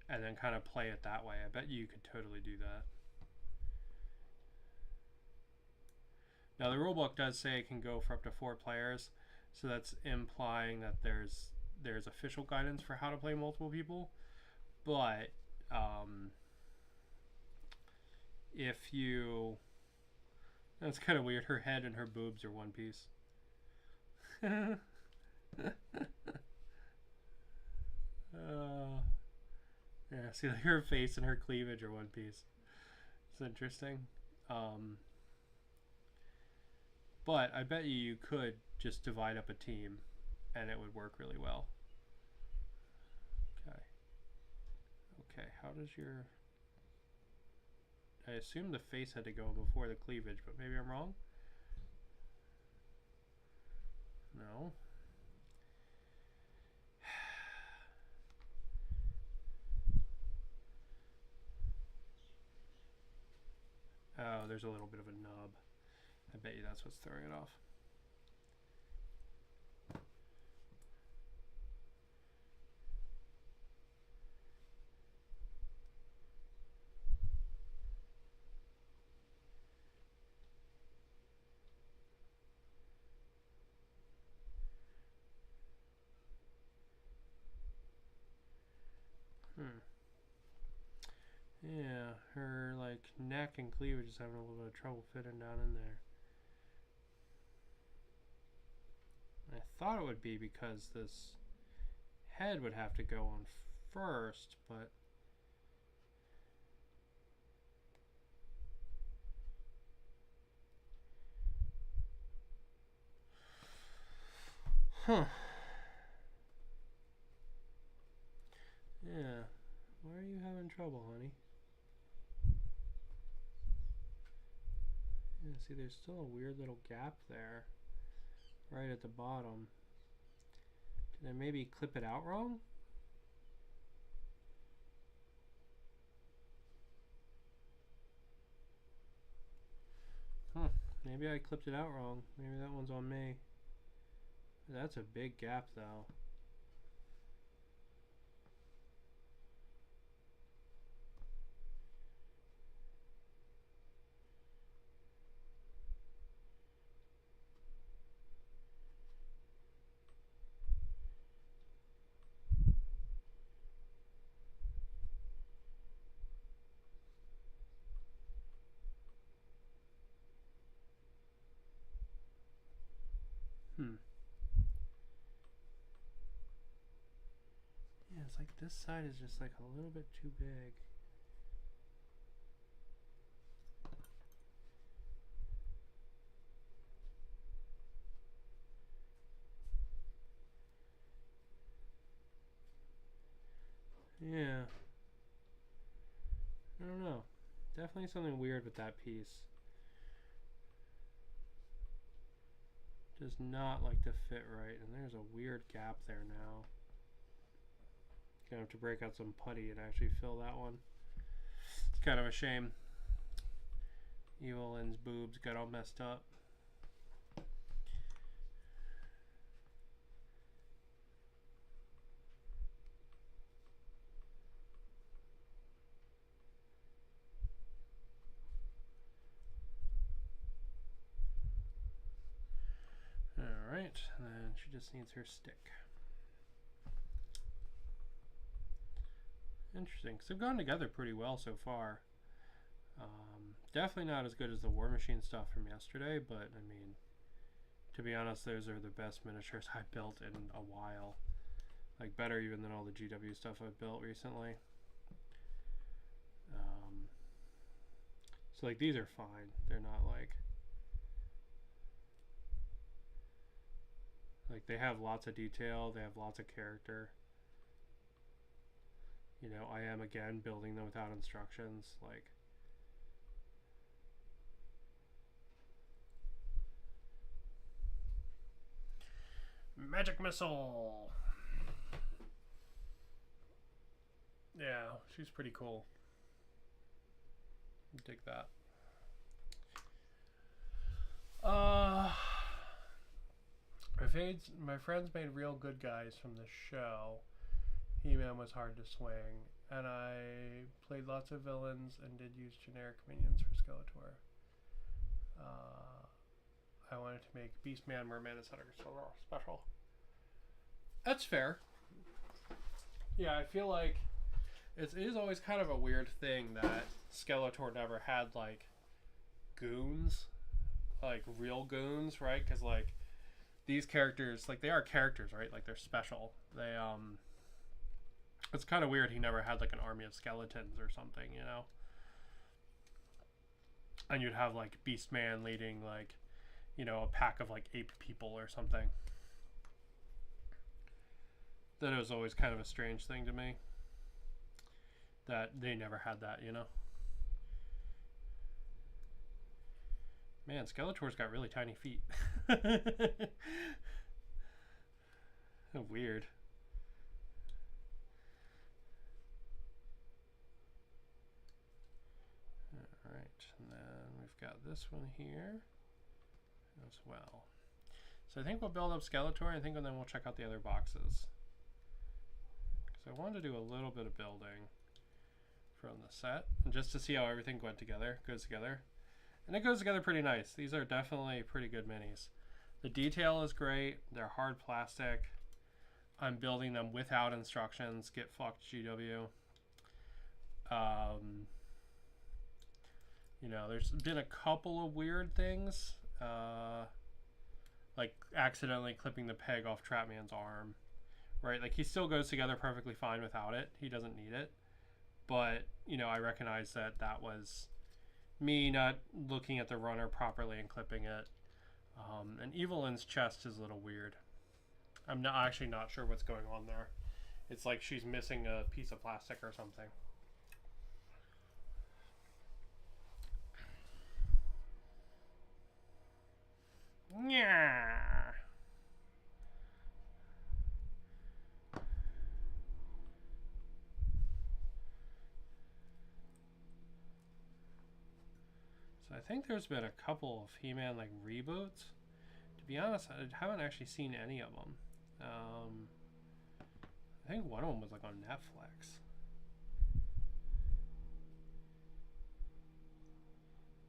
and then kind of play it that way. I bet you could totally do that. Now the rulebook does say it can go for up to 4 players, so that's implying that there's official guidance for how to play multiple people. But if you, that's kind of weird. Her head and her boobs are one piece. Yeah, see, like her face and her cleavage are one piece. It's interesting. But I bet you could just divide up a team and it would work really well. Okay, how does your... I assume the face had to go before the cleavage, but maybe I'm wrong? No. Oh, there's a little bit of a nub. I bet you that's what's throwing it off. Yeah, her like neck and cleavage is having a little bit of trouble fitting down in there. I thought it would be because this head would have to go on first, but huh. Yeah. Why are you having trouble, honey? Yeah, see, there's still a weird little gap there, right at the bottom. Did I maybe clip it out wrong? Huh, maybe I clipped it out wrong. Maybe that one's on me. That's a big gap, though. Yeah, it's like this side is just like a little bit too big. Yeah. I don't know. Definitely something weird with that piece. Does not like to fit right, and there's a weird gap there now. Gonna have to break out some putty and actually fill that one. It's kind of a shame. Evelyn's boobs got all messed up. Alright, and then she just needs her stick. Interesting, because they've gone together pretty well so far. Definitely not as good as the War Machine stuff from yesterday, but I mean, to be honest, those are the best miniatures I built in a while. Like, better even than all the GW stuff I've built recently. So like, these are fine. They're not like they have lots of detail, they have lots of character. You know, I am again building them without instructions, like magic missile. Yeah, she's pretty cool. Dig that. My friends made real good guys from the show. He-Man was hard to swing, and I played lots of villains and did use generic minions for Skeletor. I wanted to make Beastman, Merman, etc. special. That's fair. Yeah, I feel like it is always kind of a weird thing that Skeletor never had like goons, like real goons, right? Because like these characters, like they are characters, right? Like they're special. They it's kind of weird he never had like an army of skeletons or something, you know. And you'd have like Beastman leading like, you know, a pack of like ape people or something. That was always kind of a strange thing to me. That they never had that, you know. Man, Skeletor's got really tiny feet. Weird. Alright, and then we've got this one here as well. So I think we'll build up Skeletor, and then we'll check out the other boxes. Because I wanted to do a little bit of building from the set, and just to see how everything goes together. And it goes together pretty nice. These are definitely pretty good minis. The detail is great. They're hard plastic. I'm building them without instructions. Get fucked, GW. You know, there's been a couple of weird things. Like accidentally clipping the peg off Trapman's arm. Right? Like he still goes together perfectly fine without it. He doesn't need it. But, you know, I recognize that that was me not looking at the runner properly and clipping it. And Evelyn's chest is a little weird. I'm actually not sure what's going on there. It's like she's missing a piece of plastic or something. Yeah. So I think there's been a couple of He-Man like reboots. To be honest, I haven't actually seen any of them. I think one of them was like on Netflix.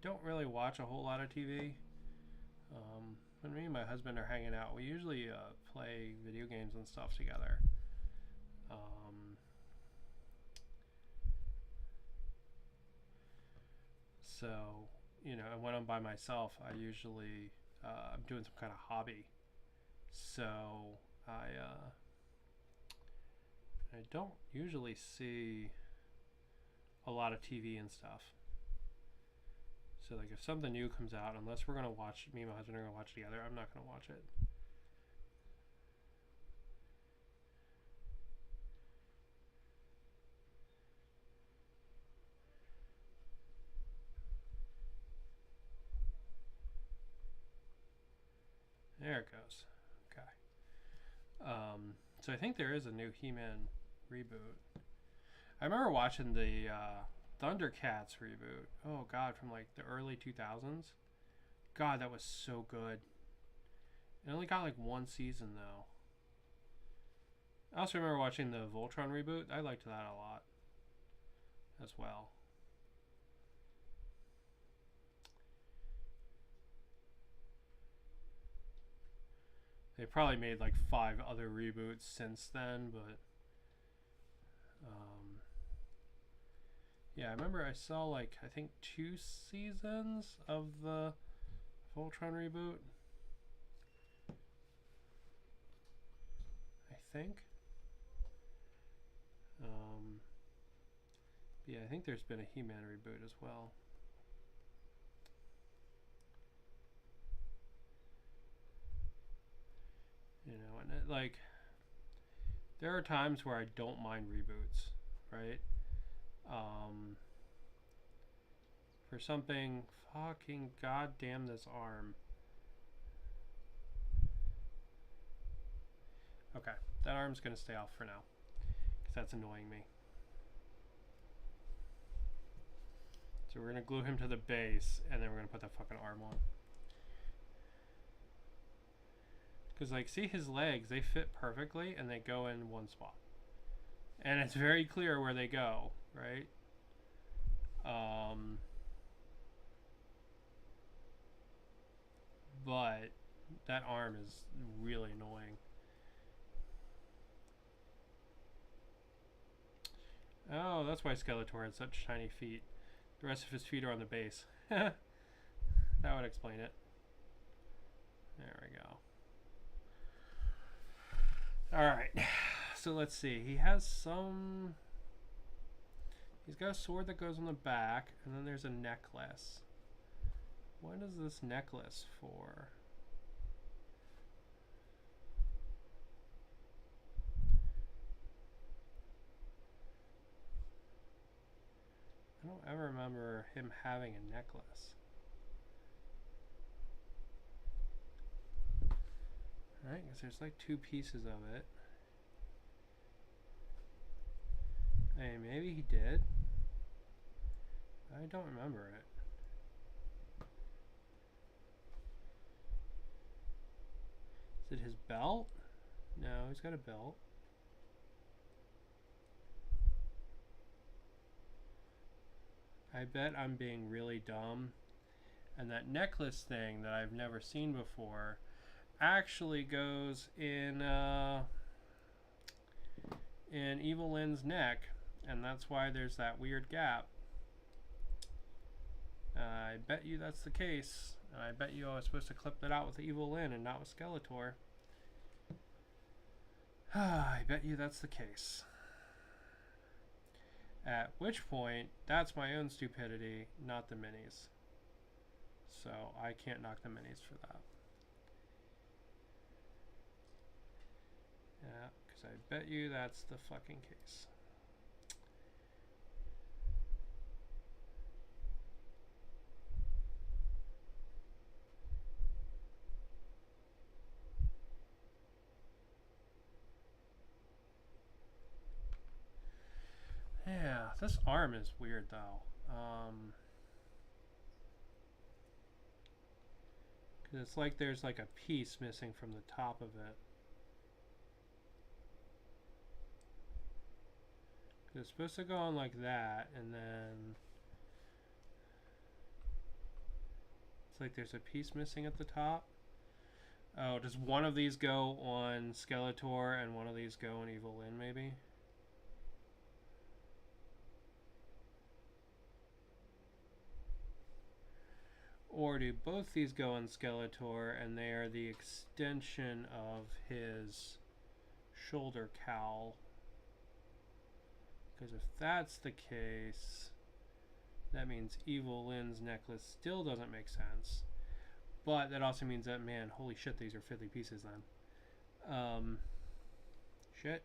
Don't really watch a whole lot of TV. When me and my husband are hanging out, we usually play video games and stuff together. So, you know, and when I'm by myself, I usually I'm doing some kind of hobby. So I don't usually see a lot of TV and stuff. So like if something new comes out, unless we're gonna watch, me and my husband are gonna watch it together, I'm not gonna watch it. There it goes. Okay. So I think there is a new He-Man reboot. I remember watching the Thundercats reboot. Oh god, from like the early 2000s. God, that was so good. It only got like one season though. I also remember watching the Voltron reboot. I liked that a lot as well. They probably made like 5 other reboots since then, but yeah, I remember I saw like I think 2 seasons of the Voltron reboot. I think. Yeah, I think there's been a He-Man reboot as well. You know, and it, like, there are times where I don't mind reboots, right? For something, fucking goddamn this arm. Okay, that arm's gonna stay off for now, because that's annoying me. So we're going to glue him to the base, and then we're going to put that fucking arm on. Because, like, see his legs, they fit perfectly, and they go in one spot. And it's very clear where they go, right? But that arm is really annoying. Oh, that's why Skeletor had such tiny feet. The rest of his feet are on the base. That would explain it. There we go. Alright. So let's see. He has some... He's got a sword that goes on the back, and then there's a necklace. What is this necklace for? I don't ever remember him having a necklace. Alright, because there's like 2 pieces of it. Hey, maybe he did. I don't remember it. Is it his belt? No, he's got a belt. I bet I'm being really dumb. And that necklace thing that I've never seen before actually goes in Evil Lynn's neck. And that's why there's that weird gap. I bet you that's the case. And I bet you I was supposed to clip that out with Evil Lynn and not with Skeletor. I bet you that's the case. At which point, that's my own stupidity, not the minis. So I can't knock the minis for that. Yeah, because I bet you that's the fucking case. Yeah, this arm is weird though. Cause it's like there's like a piece missing from the top of it. Cause it's supposed to go on like that, and then it's like there's a piece missing at the top. Oh, does one of these go on Skeletor and one of these go on Evil Lynn maybe? Or do both these go on Skeletor and they are the extension of his shoulder cowl? Because if that's the case, that means Evil Lynn's necklace still doesn't make sense. But that also means that, man, holy shit, these are fiddly pieces then. Shit.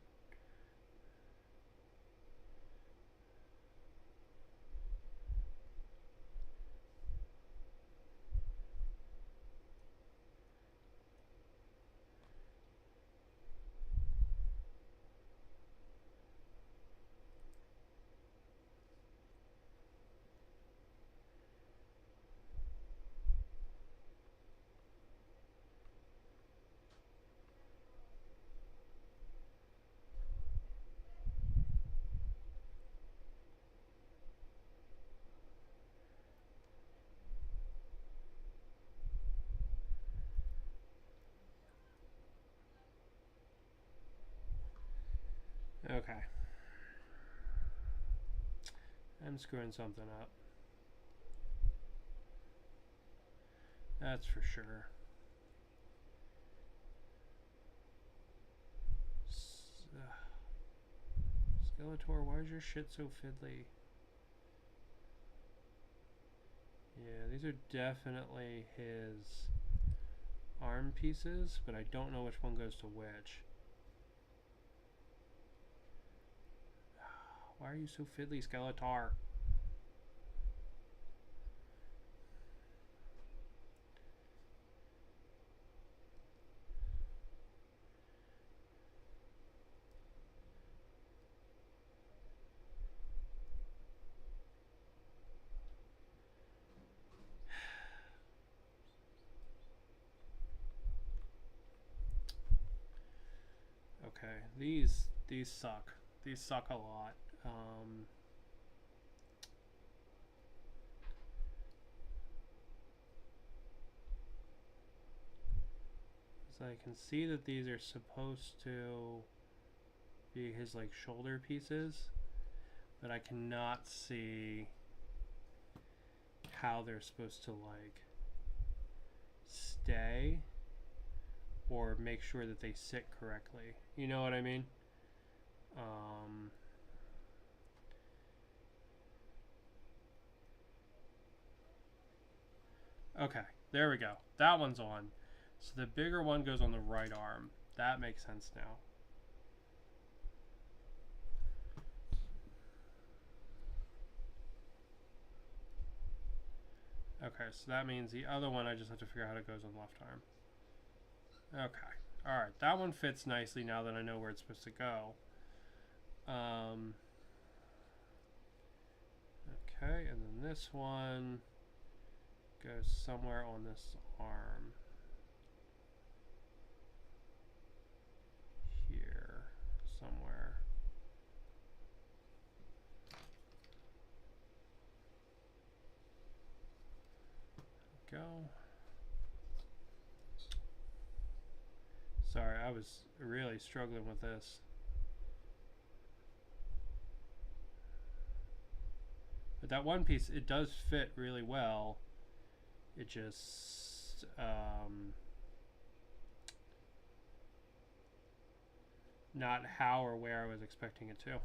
Okay. I'm screwing something up. That's for sure. Skeletor, why is your shit so fiddly? Yeah, these are definitely his arm pieces, but I don't know which one goes to which. Why are you so fiddly, Skeletor? these suck. These suck a lot. So I can see that these are supposed to be his like shoulder pieces, but I cannot see how they're supposed to like stay or make sure that they sit correctly. You know what I mean? Okay, there we go. That one's on. So the bigger one goes on the right arm. That makes sense now. Okay, so that means the other one I just have to figure out how it goes on the left arm. Okay. Alright, that one fits nicely now that I know where it's supposed to go. Okay, and then this one goes somewhere on this arm. Here, somewhere. Go. Sorry, I was really struggling with this. But that one piece, it does fit really well. It just not how or where I was expecting it to.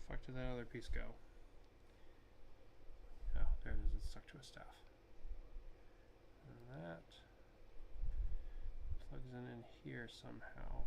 Where did that other piece go? Oh, there it is. It's stuck to a staff. And that plugs in here somehow.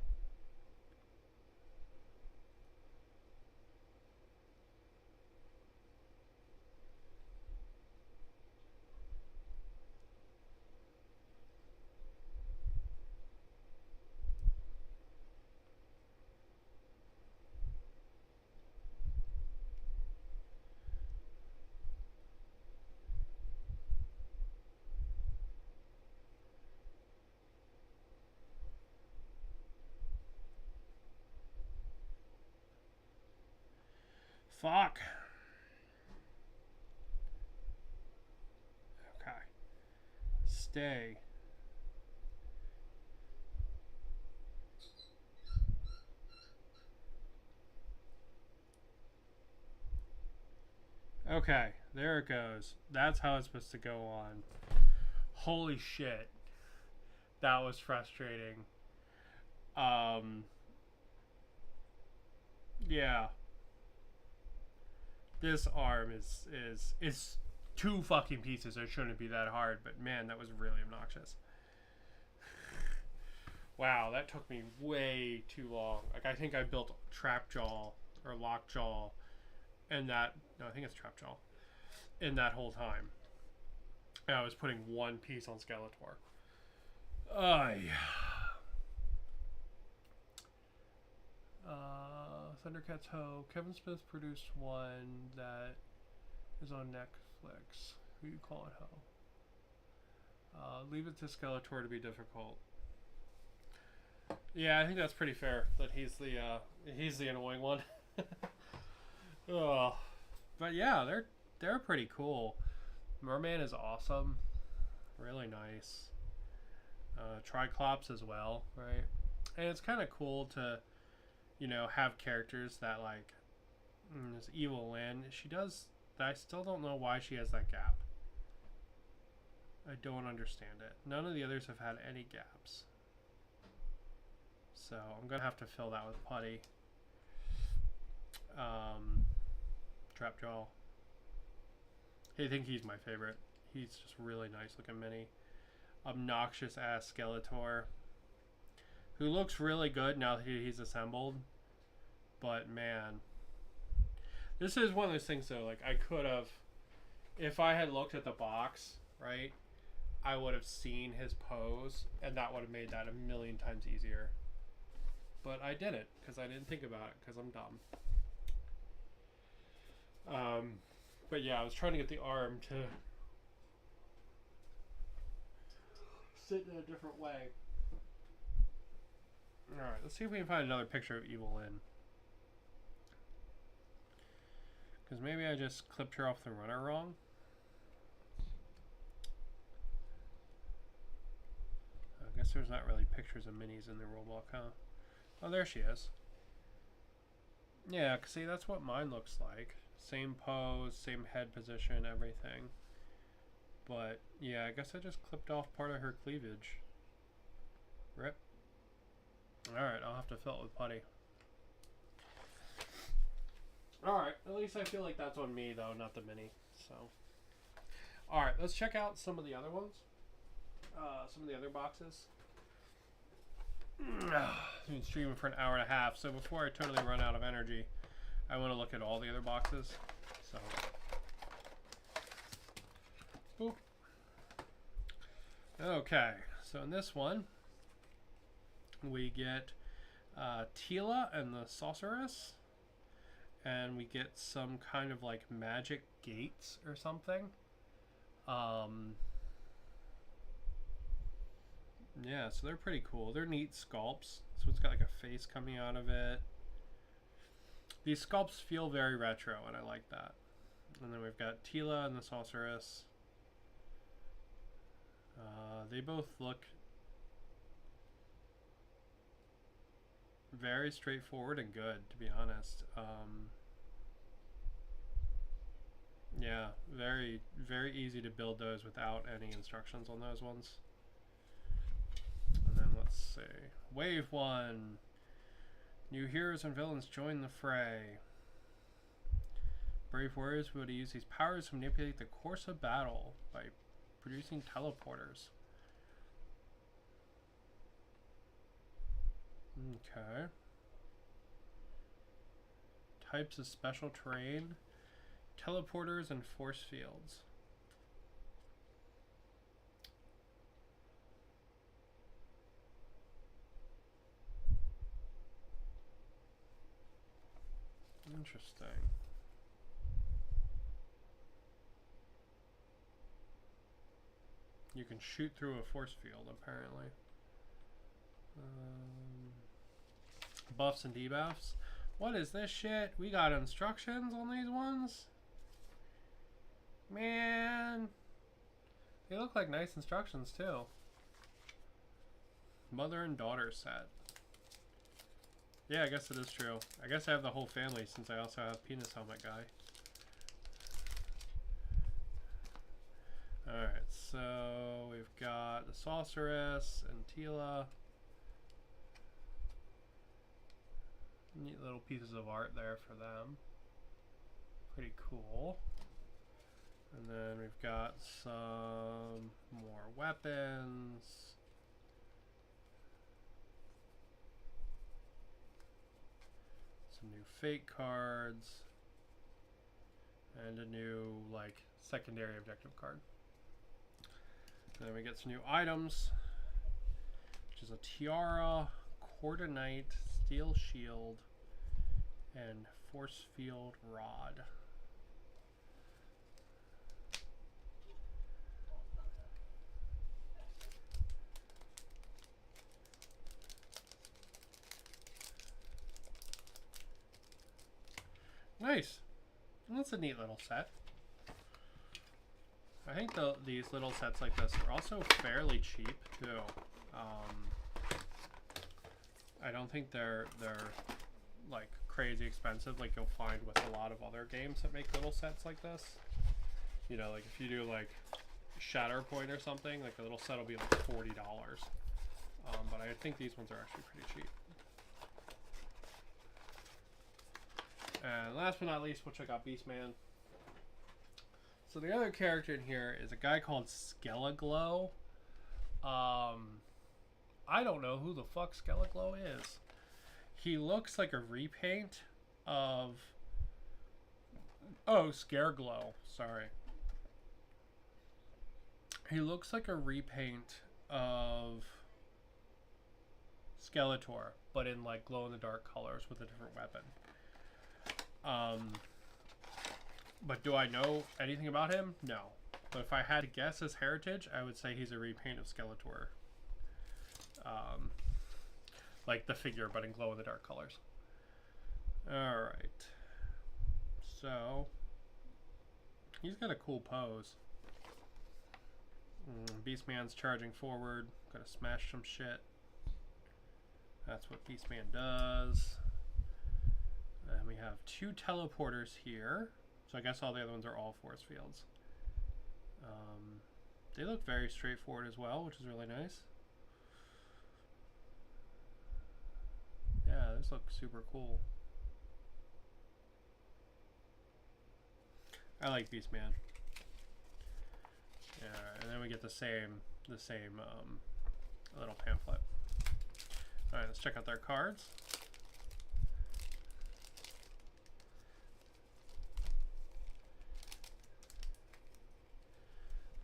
Fuck. Okay. Stay. Okay, there it goes. That's how it's supposed to go on. Holy shit. That was frustrating. Yeah. This arm is two fucking pieces. It shouldn't be that hard, but man, that was really obnoxious. Wow, that took me way too long. Like, I think I built trap jaw or lock jaw and that, no, I think it's trap jaw, in that whole time. And I was putting one piece on Skeletor. Thundercats Ho. Kevin Smith produced one that is on Netflix. Who you call it Ho? Leave it to Skeletor to be difficult. Yeah, I think that's pretty fair. That he's the annoying one. Oh, but yeah, they're pretty cool. Merman is awesome, really nice. Triclops as well, right? And it's kind of cool to, you know, have characters that like this evil Lynn. She does. I still don't know why she has that gap. I don't understand it. None of the others have had any gaps. So I'm gonna have to fill that with putty. Trapjaw. I think he's my favorite. He's just really nice looking mini. Obnoxious ass Skeletor, who looks really good now that he's assembled. But man, this is one of those things though, like I could have, if I had looked at the box, right, I would have seen his pose, and that would have made that a million times easier. But I didn't, because I didn't think about it, because I'm dumb. But yeah, I was trying to get the arm to sit in a different way. Alright, let's see if we can find another picture of Evil Lynn. Because maybe I just clipped her off the runner wrong. I guess there's not really pictures of minis in the rulebook, huh? Oh, there she is. Yeah, see, that's what mine looks like. Same pose, same head position, everything. But, yeah, I guess I just clipped off part of her cleavage. Rip. Alright, I'll have to fill it with putty. Alright, at least I feel like that's on me, though, not the mini. So, alright, let's check out some of the other ones. Some of the other boxes. I've been streaming for an hour and a half, so before I totally run out of energy, I want to look at all the other boxes. So, boop. Okay, so in this one, we get Tila and the Sorceress, and we get some kind of like magic gates or something. Yeah, so they're pretty cool. They're neat sculpts. So it's got like a face coming out of it. These sculpts feel very retro, and I like that. And then we've got Tila and the Sorceress. They both look very straightforward and good, to be honest. Yeah, very, very easy to build those without any instructions on those ones. And then let's see. Wave 1. New heroes and villains join the fray. Brave warriors will be able to use these powers to manipulate the course of battle by producing teleporters. Okay. Types of special terrain. Teleporters and force fields. Interesting. You can shoot through a force field, apparently. Buffs and debuffs. What is this shit? We got instructions on these ones? Man. They look like nice instructions, too. Mother and daughter set. Yeah, I guess it is true. I guess I have the whole family since I also have Penis Helmet Guy. Alright, so we've got the Sorceress and Tila. Neat little pieces of art there for them. Pretty cool. And then we've got some more weapons. Some new fake cards. And a new, like, secondary objective card. And then we get some new items, which is a tiara, Cordonite, steel shield, and force field rod. Nice. That's a neat little set. I think these little sets like this are also fairly cheap too. I don't think they're like crazy expensive like you'll find with a lot of other games that make little sets like this. You know, like if you do like Shatterpoint or something, like a little set will be like $40. But I think these ones are actually pretty cheap. And last but not least, which I got Beastman. So the other character in here is a guy called Skeleglow. I don't know who the fuck Skeleglow is. He looks like a repaint of... Oh, Scareglow. Sorry. He looks like a repaint of Skeletor, but in like glow-in-the-dark colors with a different weapon. But do I know anything about him? No. But if I had to guess his heritage, I would say he's a repaint of Skeletor. Like the figure, but in glow-in-the-dark colors. Alright. So, he's got a cool pose. Beastman's charging forward. Gonna smash some shit. That's what Beastman does. And we have 2 teleporters here. So I guess all the other ones are all force fields. They look very straightforward as well, which is really nice. Yeah, this looks super cool. I like Beastman. Yeah, and then we get the same little pamphlet. All right, let's check out their cards.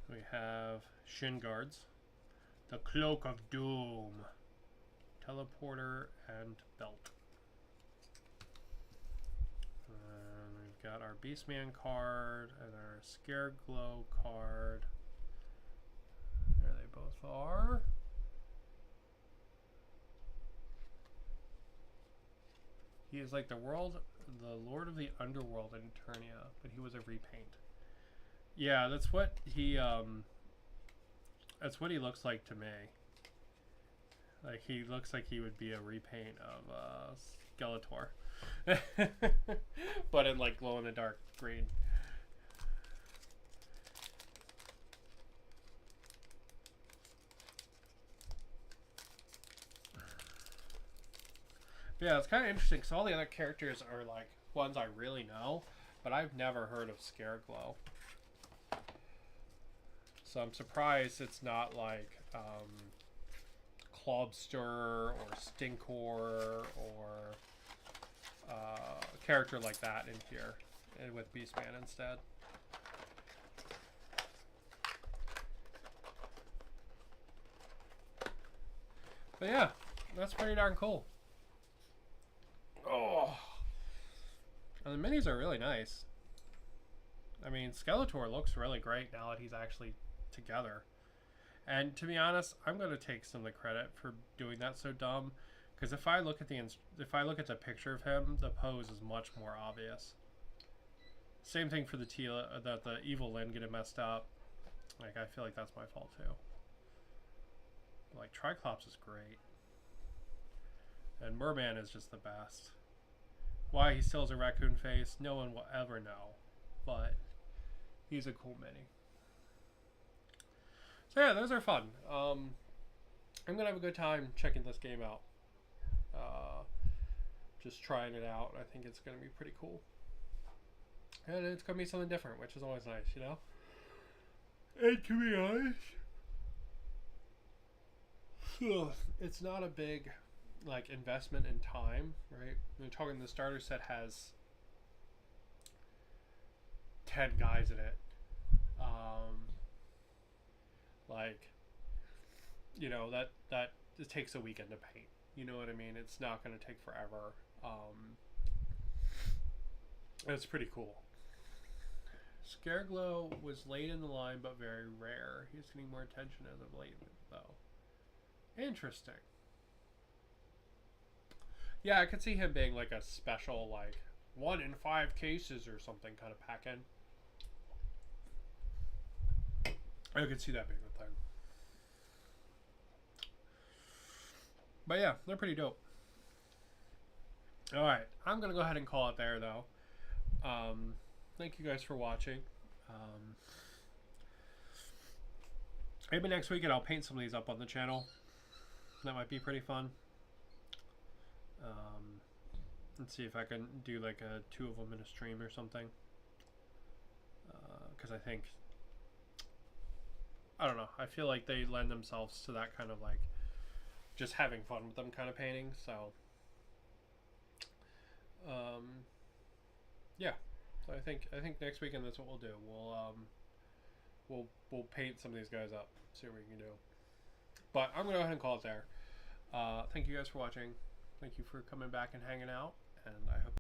We have Shin Guards, the Cloak of Doom, Teleporter, and Belt. And we've got our Beastman card and our Scareglow card. There they both are. He is like the Lord of the Underworld in Eternia, but he was a repaint. Yeah, that's what he looks like to me. Like, he looks like he would be a repaint of Skeletor. But in like glow in the dark green. Yeah, it's kind of interesting because all the other characters are like ones I really know, but I've never heard of Scareglow. So I'm surprised it's not like Clobster or Stinkor or a character like that in here and with Beastman instead. But yeah, that's pretty darn cool. Oh, and the minis are really nice. I mean, Skeletor looks really great now that he's actually together. And to be honest, I'm going to take some of the credit for doing that so dumb, because if I look at the picture of him, the pose is much more obvious. Same thing for the evil Lyn getting messed up. Like, I feel like that's my fault too. Like, Triclops is great. And Merman is just the best. Why he still has a raccoon face, no one will ever know. But he's a cool mini. So yeah, those are fun. I'm going to have a good time checking this game out. Just trying it out. I think it's going to be pretty cool. And it's going to be something different, which is always nice, you know? And to be honest, it's not a big like investment in time, right? We're talking the starter set has 10 guys in it. Like, you know, that it takes a weekend to paint. You know what I mean? It's not going to take forever. It's pretty cool. Scareglow was late in the line, but very rare. He's getting more attention as of late, though. Interesting. Yeah, I could see him being like a special, like 1 in 5 cases or something kind of pack in. I could see that being a thing. But yeah, they're pretty dope. Alright, I'm going to go ahead and call it there, though. Thank you guys for watching. Maybe next weekend I'll paint some of these up on the channel. That might be pretty fun. Let's see if I can do like 2 of them in a stream or something. Because I don't know, I feel like they lend themselves to that kind of like just having fun with them kind of painting. So yeah, so I think next weekend that's what we'll do. we'll paint some of these guys up, see what we can do. But I'm gonna go ahead and call it there. Thank you guys for watching. Thank you for coming back and hanging out, and I hope